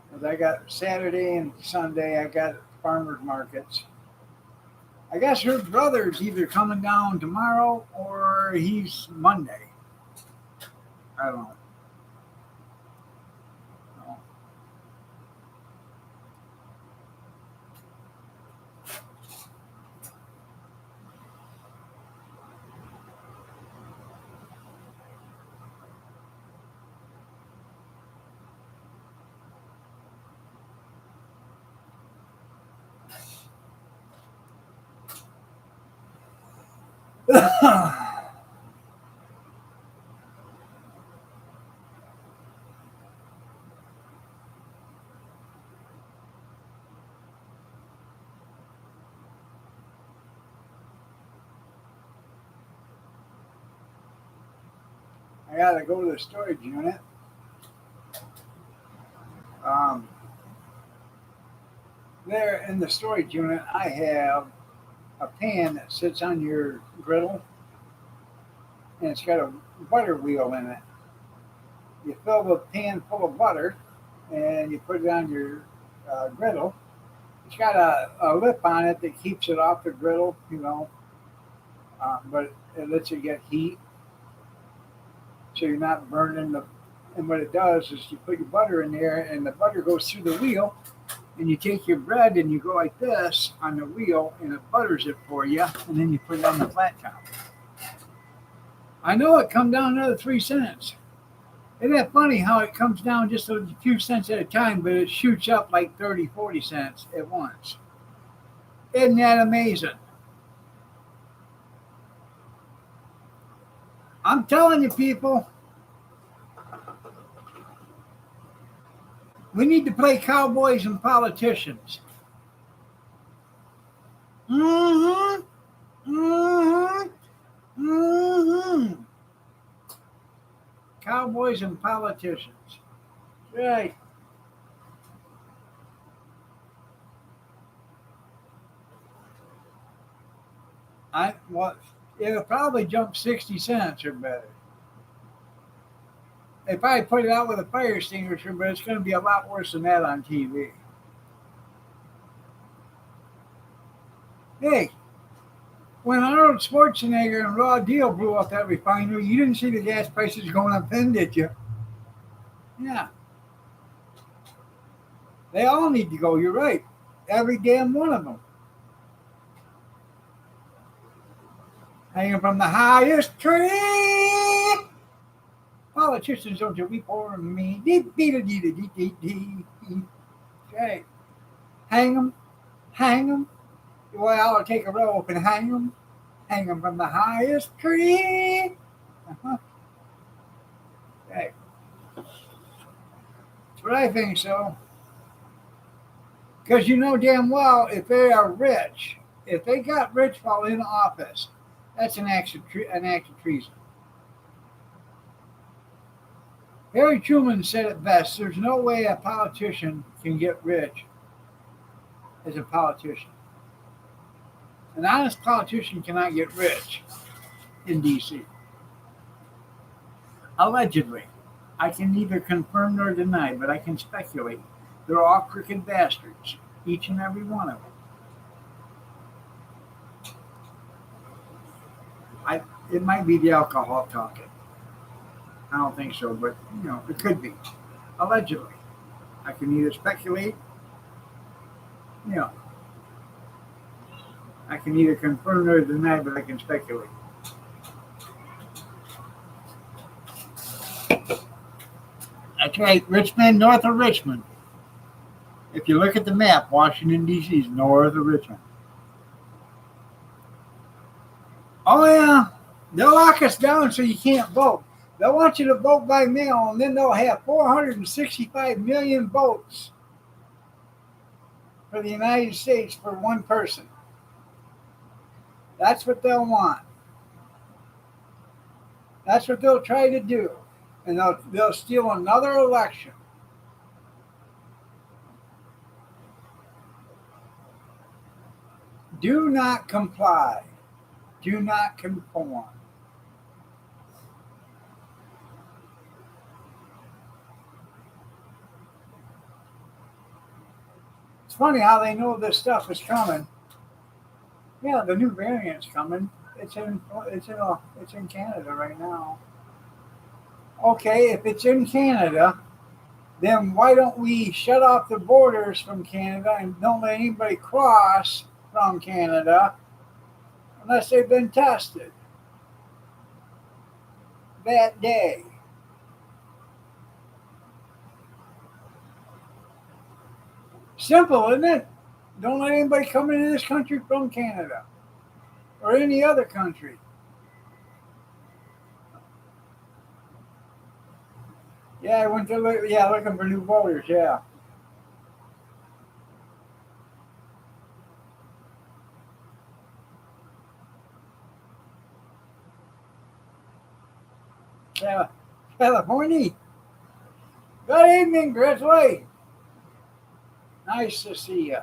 'Cause I got Saturday and Sunday, I got farmers markets. I guess her brother's either coming down tomorrow or he's Monday. I don't know. I gotta go to the storage unit. Um, there in the storage unit, I have a pan that sits on your griddle, and it's got a butter wheel in it. You fill the pan full of butter, and you put it on your griddle. It's got a lip on it that keeps it off the griddle, but it lets it get heat, so you're not burning the. And what it does is you put your butter in there, and the butter goes through the wheel, and you take your bread and you go like this on the wheel, and it butters it for you, and then you put it on the flat top. I know it come down another 3 cents. Isn't that funny how it comes down just a few cents at a time, but it shoots up like 30, 40 cents at once? Isn't that amazing? I'm telling you, people, we need to play cowboys and politicians. Mm-hmm. Mm-hmm. Mm-hmm. Cowboys and politicians. Right. It'll probably jump 60 cents or better. They probably put it out with a fire extinguisher, but it's going to be a lot worse than that on TV. Hey, when Arnold Schwarzenegger and Raw Deal blew up that refinery, you didn't see the gas prices going up then, did you? Yeah. They all need to go. You're right. Every damn one of them. Hanging from the highest tree. Politicians don't you weep over me. Okay. Hang them. Hang them. Well, I'll take a rope and hang them. Hang them from the highest tree. Uh-huh. Okay. That's what I think so. Because you know damn well if they are rich, if they got rich while in office, that's an act of treason. Harry Truman said it best. There's no way a politician can get rich as a politician. An honest politician cannot get rich in D.C. Allegedly. I can neither confirm nor deny, but I can speculate. They're all crooked bastards, each and every one of them. It might be the alcohol talking. I don't think so, but it could be. Allegedly. I can either speculate, I can neither confirm nor deny, but I can speculate. That's right, Richmond, north of Richmond. If you look at the map, Washington, D.C. is north of Richmond. Oh, yeah. They'll lock us down so you can't vote. They'll want you to vote by mail, and then they'll have 465 million votes for the United States for one person. That's what they'll want. That's what they'll try to do. And they'll steal another election. Do not comply. Do not conform. funny how they know this stuff is coming. Yeah, the new variant's coming. It's in Canada right now. Okay, if it's in Canada, then why don't we shut off the borders from Canada and don't let anybody cross from Canada unless they've been tested that day? Simple, isn't it? Don't let anybody come into this country from Canada or any other country. Yeah, I went to looking for new voters. Yeah. Yeah, California. Good evening, Grizzly. Nice to see you.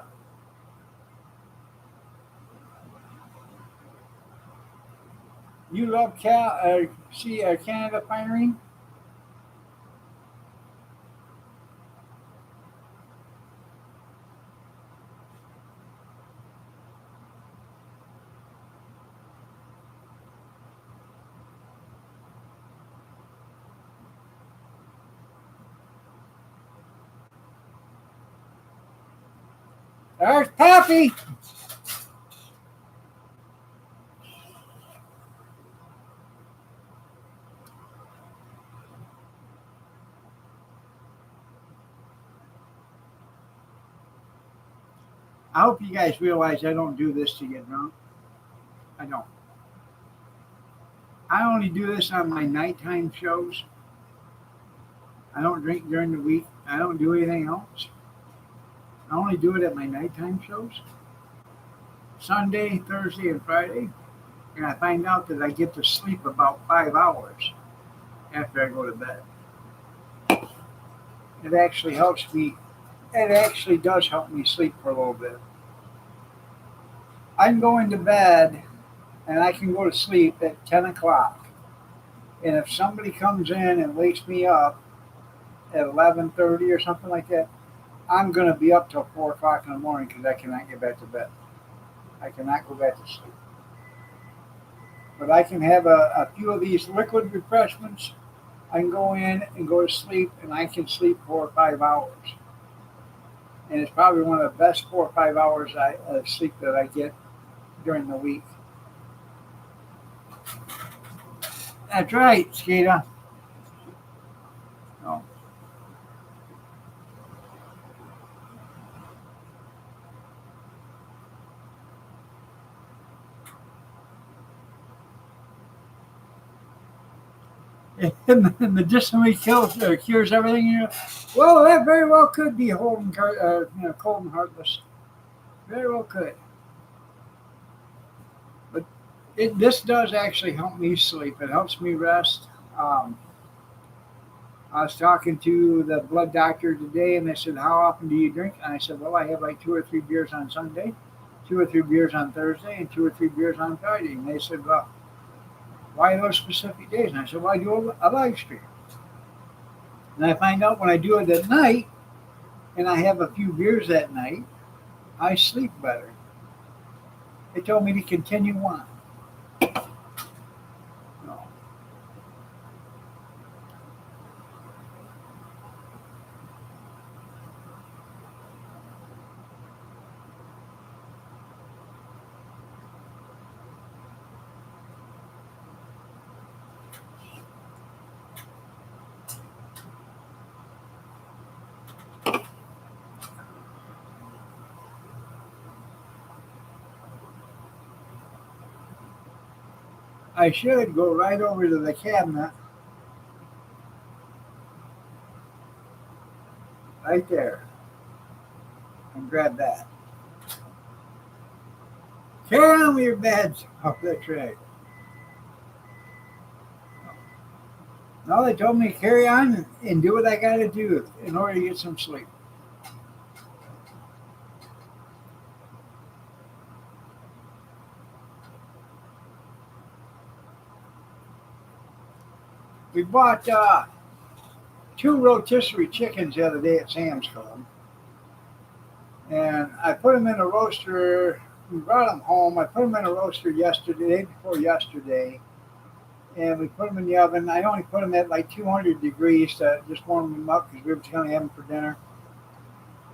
You love Canada firing? There's Pappy. I hope you guys realize I don't do this to get drunk. I don't. I only do this on my nighttime shows. I don't drink during the week. I don't do anything else. I only do it at my nighttime shows. Sunday, Thursday, and Friday. And I find out that I get to sleep about 5 hours after I go to bed. It actually helps me. It actually does help me sleep for a little bit. I can go into bed and I can go to sleep at 10 o'clock. And if somebody comes in and wakes me up at 11:30 or something like that, I'm going to be up till 4 o'clock in the morning because I cannot get back to bed. I cannot go back to sleep. But I can have a few of these liquid refreshments. I can go in and go to sleep, and I can sleep 4 or 5 hours. And it's probably one of the best 4 or 5 hours of sleep that I get during the week. That's right, Skeeta. Oh. Medicinally cures everything. Well, that very well could be cold and heartless. Very well could. But this does actually help me sleep. It helps me rest. I was talking to the blood doctor today, and they said, "How often do you drink?" And I said, "Well, I have like 2 or 3 beers on Sunday, 2 or 3 beers on Thursday, and 2 or 3 beers on Friday." And they said, "Well, why those specific days?" And I said, "Well, I do a live stream." And I find out when I do it at night and I have a few beers that night, I sleep better. They told me to continue on. No. I should go right over to the cabinet. Right there. And grab that. Carry on with your beds. Oh, that's right. No, they told me to carry on and do what I got to do in order to get some sleep. We bought 2 rotisserie chickens the other day at Sam's Club. And I put them in a roaster. We brought them home. I put them in a roaster yesterday, day before yesterday, and we put them in the oven. I only put them at like 200 degrees to just warm them up because we were going to have them for dinner.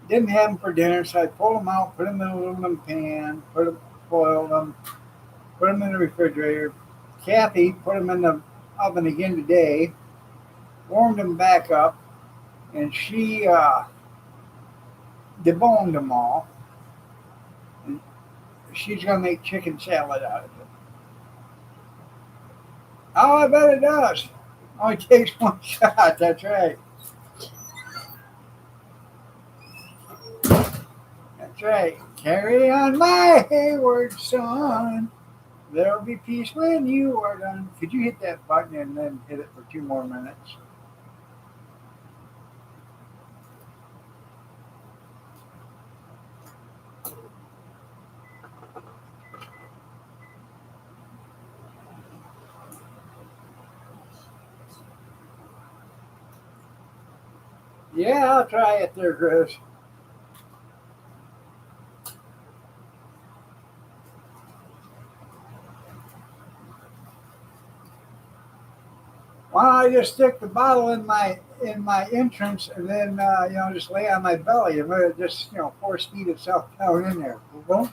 Didn't have them for dinner, so I pulled them out, put them in an aluminum pan, boiled them, put them in the refrigerator. Kathy put them in the oven again today, warmed them back up, and she deboned them all. And she's going to make chicken salad out of it. Oh, I bet it does. Only takes one shot, that's right. That's right. Carry on, my wayward son. There'll be peace when you are done. Could you hit that button and then hit it for 2 more minutes? Yeah, I'll try it there, Chris. Why don't I just stick the bottle in my entrance and then just lay on my belly and let it just force feed itself down in there. Kaboom,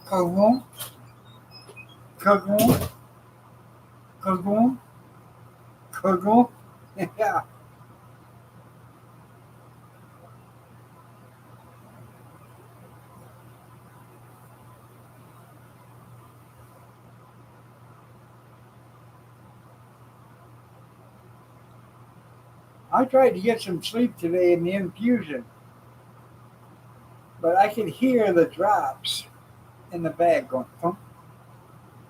kaboom, kaboom, kaboom, kaboom. Yeah. I tried to get some sleep today in the infusion, but I could hear the drops in the bag going thump,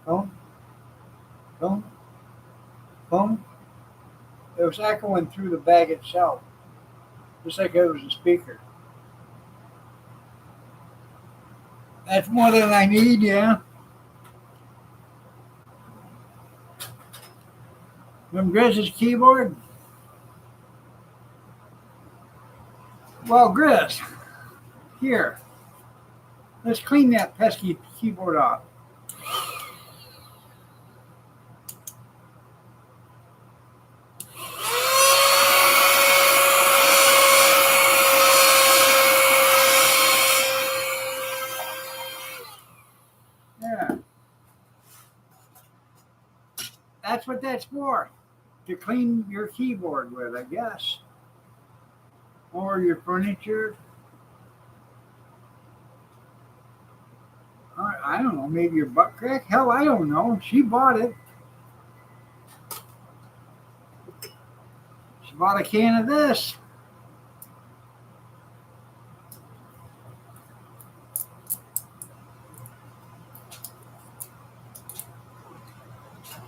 thump, thump, thump. It was echoing through the bag itself, just like it was a speaker. That's more than I need, yeah. From Griz's keyboard? Well, Grizz, here. Let's clean that pesky keyboard off. Yeah. That's what that's for. To clean your keyboard with, I guess. Or your furniture. Or, I don't know, maybe your butt crack. Hell, I don't know. She bought it. She bought a can of this.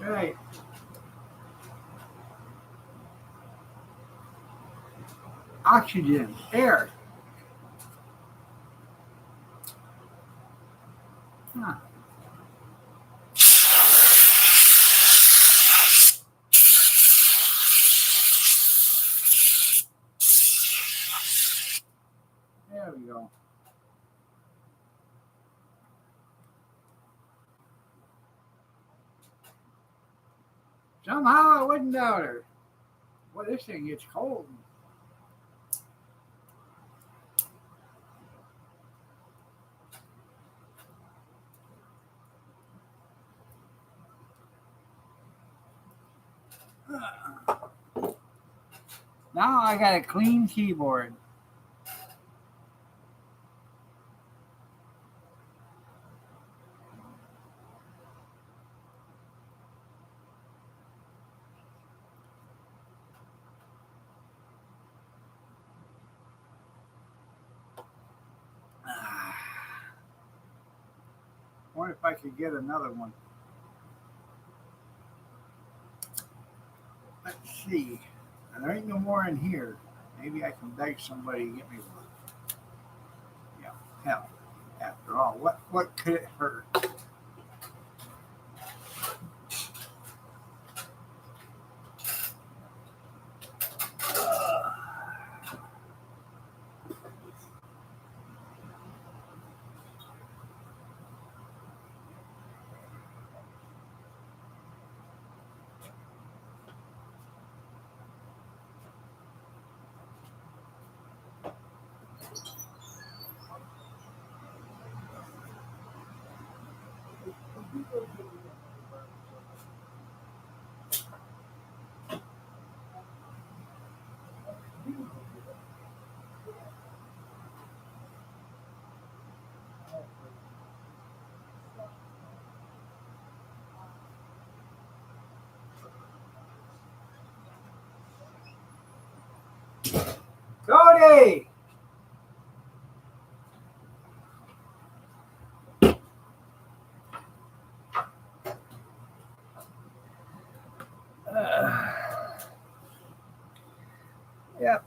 Right. Oxygen, air. Huh. There we go. Somehow I wouldn't doubt her. Boy, this thing gets cold. Now I got a clean keyboard. Wonder if I could get another one. Let's see. There ain't no more in here. Maybe I can beg somebody to get me one. Yeah, hell. After all, what could it hurt? Howdy. Yep.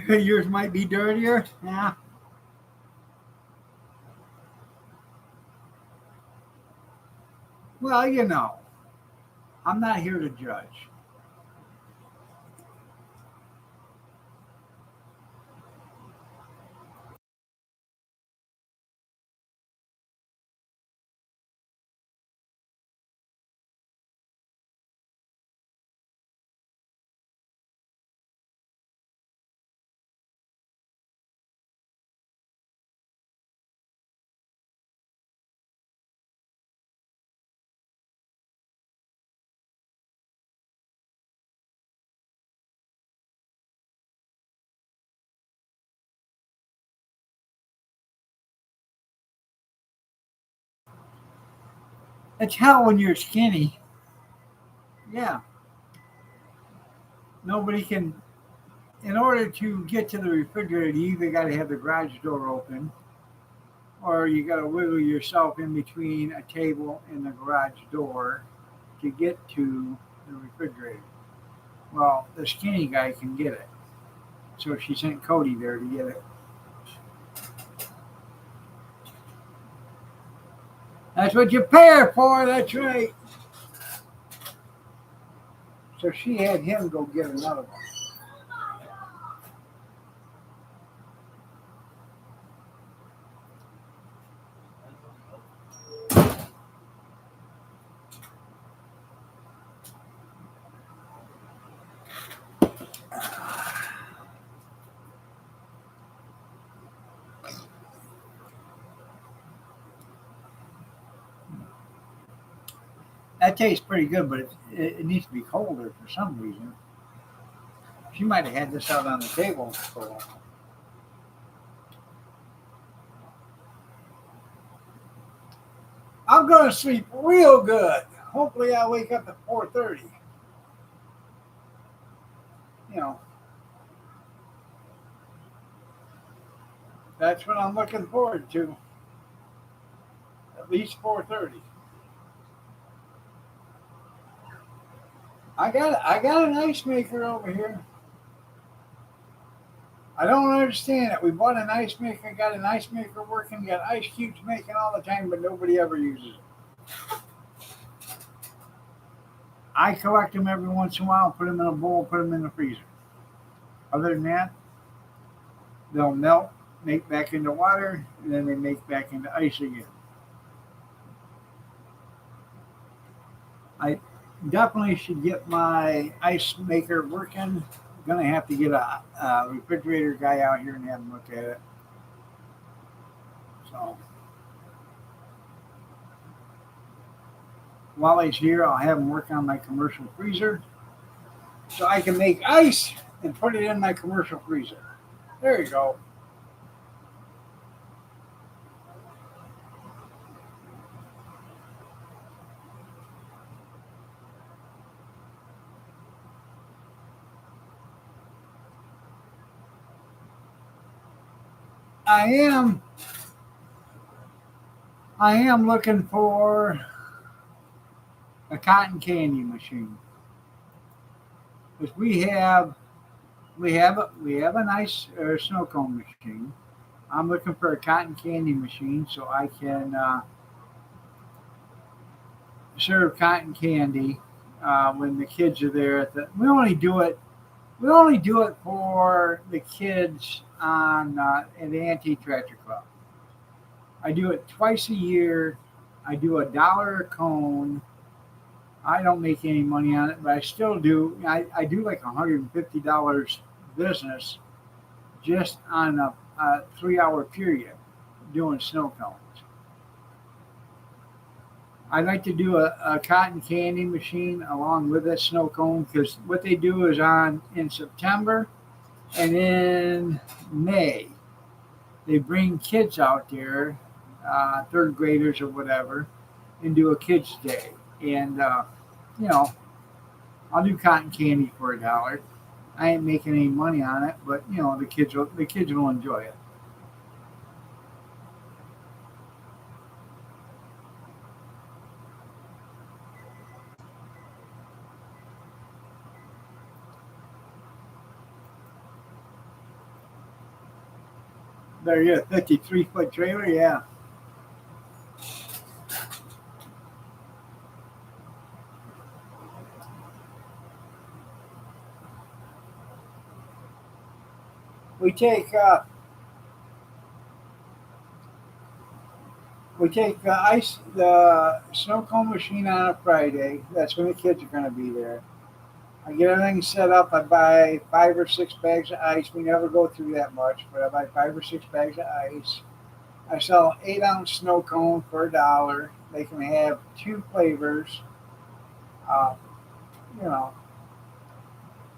Yours might be dirtier. Yeah. Well, you know, I'm not here to judge. It's hell when you're skinny. Yeah. Nobody can. In order to get to the refrigerator, you either got to have the garage door open, or you got to wiggle yourself in between a table and the garage door to get to the refrigerator. Well, the skinny guy can get it. So she sent Cody there to get it. That's what you pay her for, that's right. So she had him go get another one. That tastes pretty good, but it needs to be colder for some reason. She might have had this out on the table for a while. I'm going to sleep real good. Hopefully I'll wake up at 4:30. You know, that's what I'm looking forward to. At least 4:30. I got an ice maker over here. I don't understand it. We bought an ice maker, got an ice maker working, got ice cubes making all the time, but nobody ever uses it. I collect them every once in a while, put them in a bowl, put them in the freezer. Other than that, they'll melt, make back into water, and then they make back into ice again. I definitely should get my ice maker working. Gonna have to get a refrigerator guy out here and have him look at it. So while he's here, I'll have him work on my commercial freezer so I can make ice and put it in my commercial freezer. There you go. I am looking for a cotton candy machine. Because we have a nice snow cone machine. I'm looking for a cotton candy machine so I can serve cotton candy when the kids are there. We only do it for the kids on at the Antique Tractor Club. I do it twice a year. I do $1 a cone. I don't make any money on it, but I still do. I do like $150 business just on a 3-hour period doing snow cones. I'd like to do a cotton candy machine along with a snow cone because what they do is in September and in May they bring kids out there, third graders or whatever, and do a kids day. And you know, I'll do cotton candy for $1. I ain't making any money on it, but you know, the kids will enjoy it. There you go, 53-foot trailer, yeah. We take the snow cone machine on a Friday. That's when the kids are going to be there. I get everything set up. I buy 5 or 6 bags of ice. We never go through that much, but I buy 5 or 6 bags of ice. I sell an 8-ounce snow cone for $1. They can have 2 flavors. You know,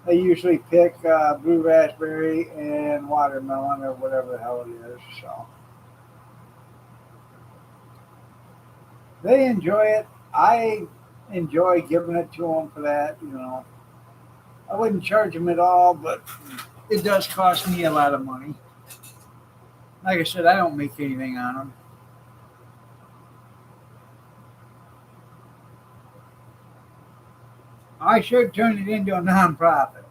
they usually pick blue raspberry and watermelon or whatever the hell it is. So they enjoy it. I enjoy giving it to them for that. You know, I wouldn't charge them at all, but it does cost me a lot of money. Like I said, I don't make anything on them. I should turn it into a nonprofit.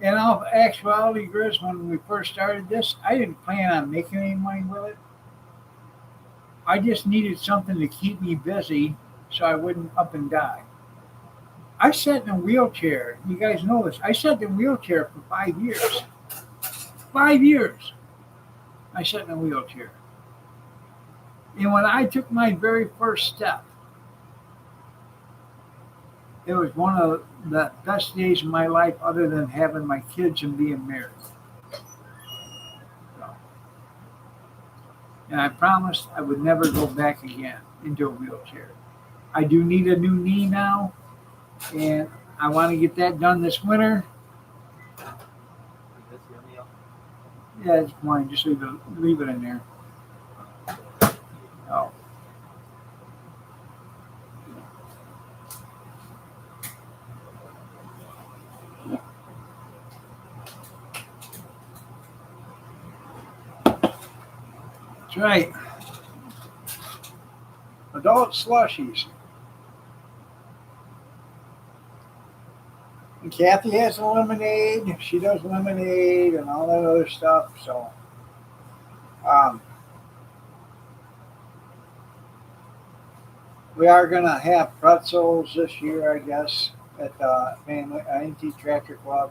In all actuality, Grizz, when we first started this, I didn't plan on making any money with it. I just needed something to keep me busy so I wouldn't up and die. I sat in a wheelchair. You guys know this. I sat in a wheelchair for 5 years. 5 years. I sat in a wheelchair. And when I took my very first step, it was one of the best days of my life other than having my kids and being married. So, and I promised I would never go back again into a wheelchair. I do need a new knee now, and I want to get that done this winter. Yeah, it's fine. Just leave it in there. Oh. That's right. Adult slushies. And Kathy has a lemonade. She does lemonade and all that other stuff. So, we are going to have pretzels this year, I guess, at the NT Tractor Club.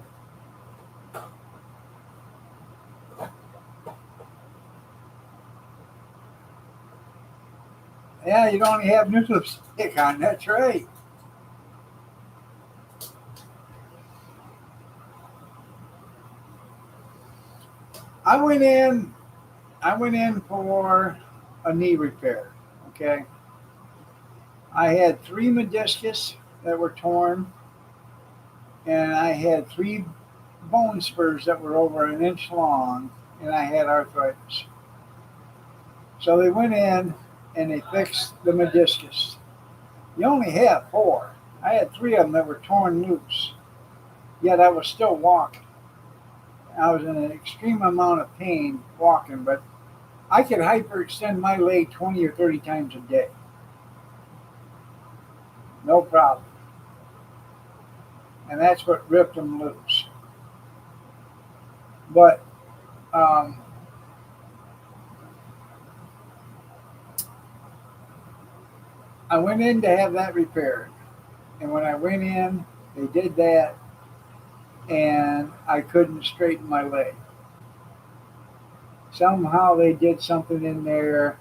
Yeah, you don't have new lipstick on. That's right. I went in for a knee repair. Okay. I had 3 meniscus that were torn, and I had 3 bone spurs that were over 1 inch long, and I had arthritis. So they went in and they fixed the meniscus. You only have 4. I had 3 of them that were torn loose, yet I was still walking. I was in an extreme amount of pain walking, but I could hyperextend my leg 20 or 30 times a day. No problem. And that's what ripped them loose. But I went in to have that repaired. And when I went in, they did that, and I couldn't straighten my leg. Somehow they did something in there,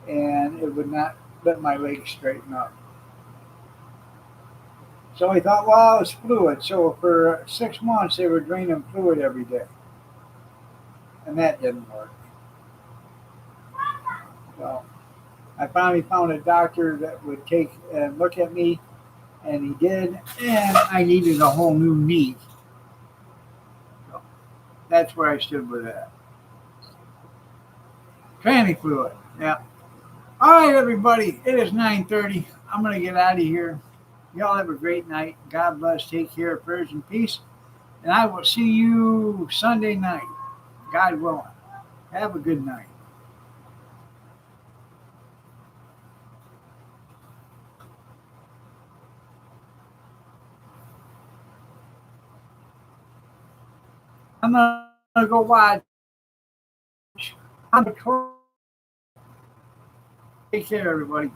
and it would not let my leg straighten up. So we thought, well, it's fluid. So for 6 months, they were draining fluid every day. And that didn't work. So I finally found a doctor that would take and look at me, and he did, and I needed a whole new knee. So that's where I stood with that. Panty fluid. Yeah. All right, everybody. It is 9:30. I'm gonna get out of here. Y'all have a great night. God bless. Take care. Prayers and peace. And I will see you Sunday night. God willing. Have a good night. I'm gonna go watch. Take care, everybody.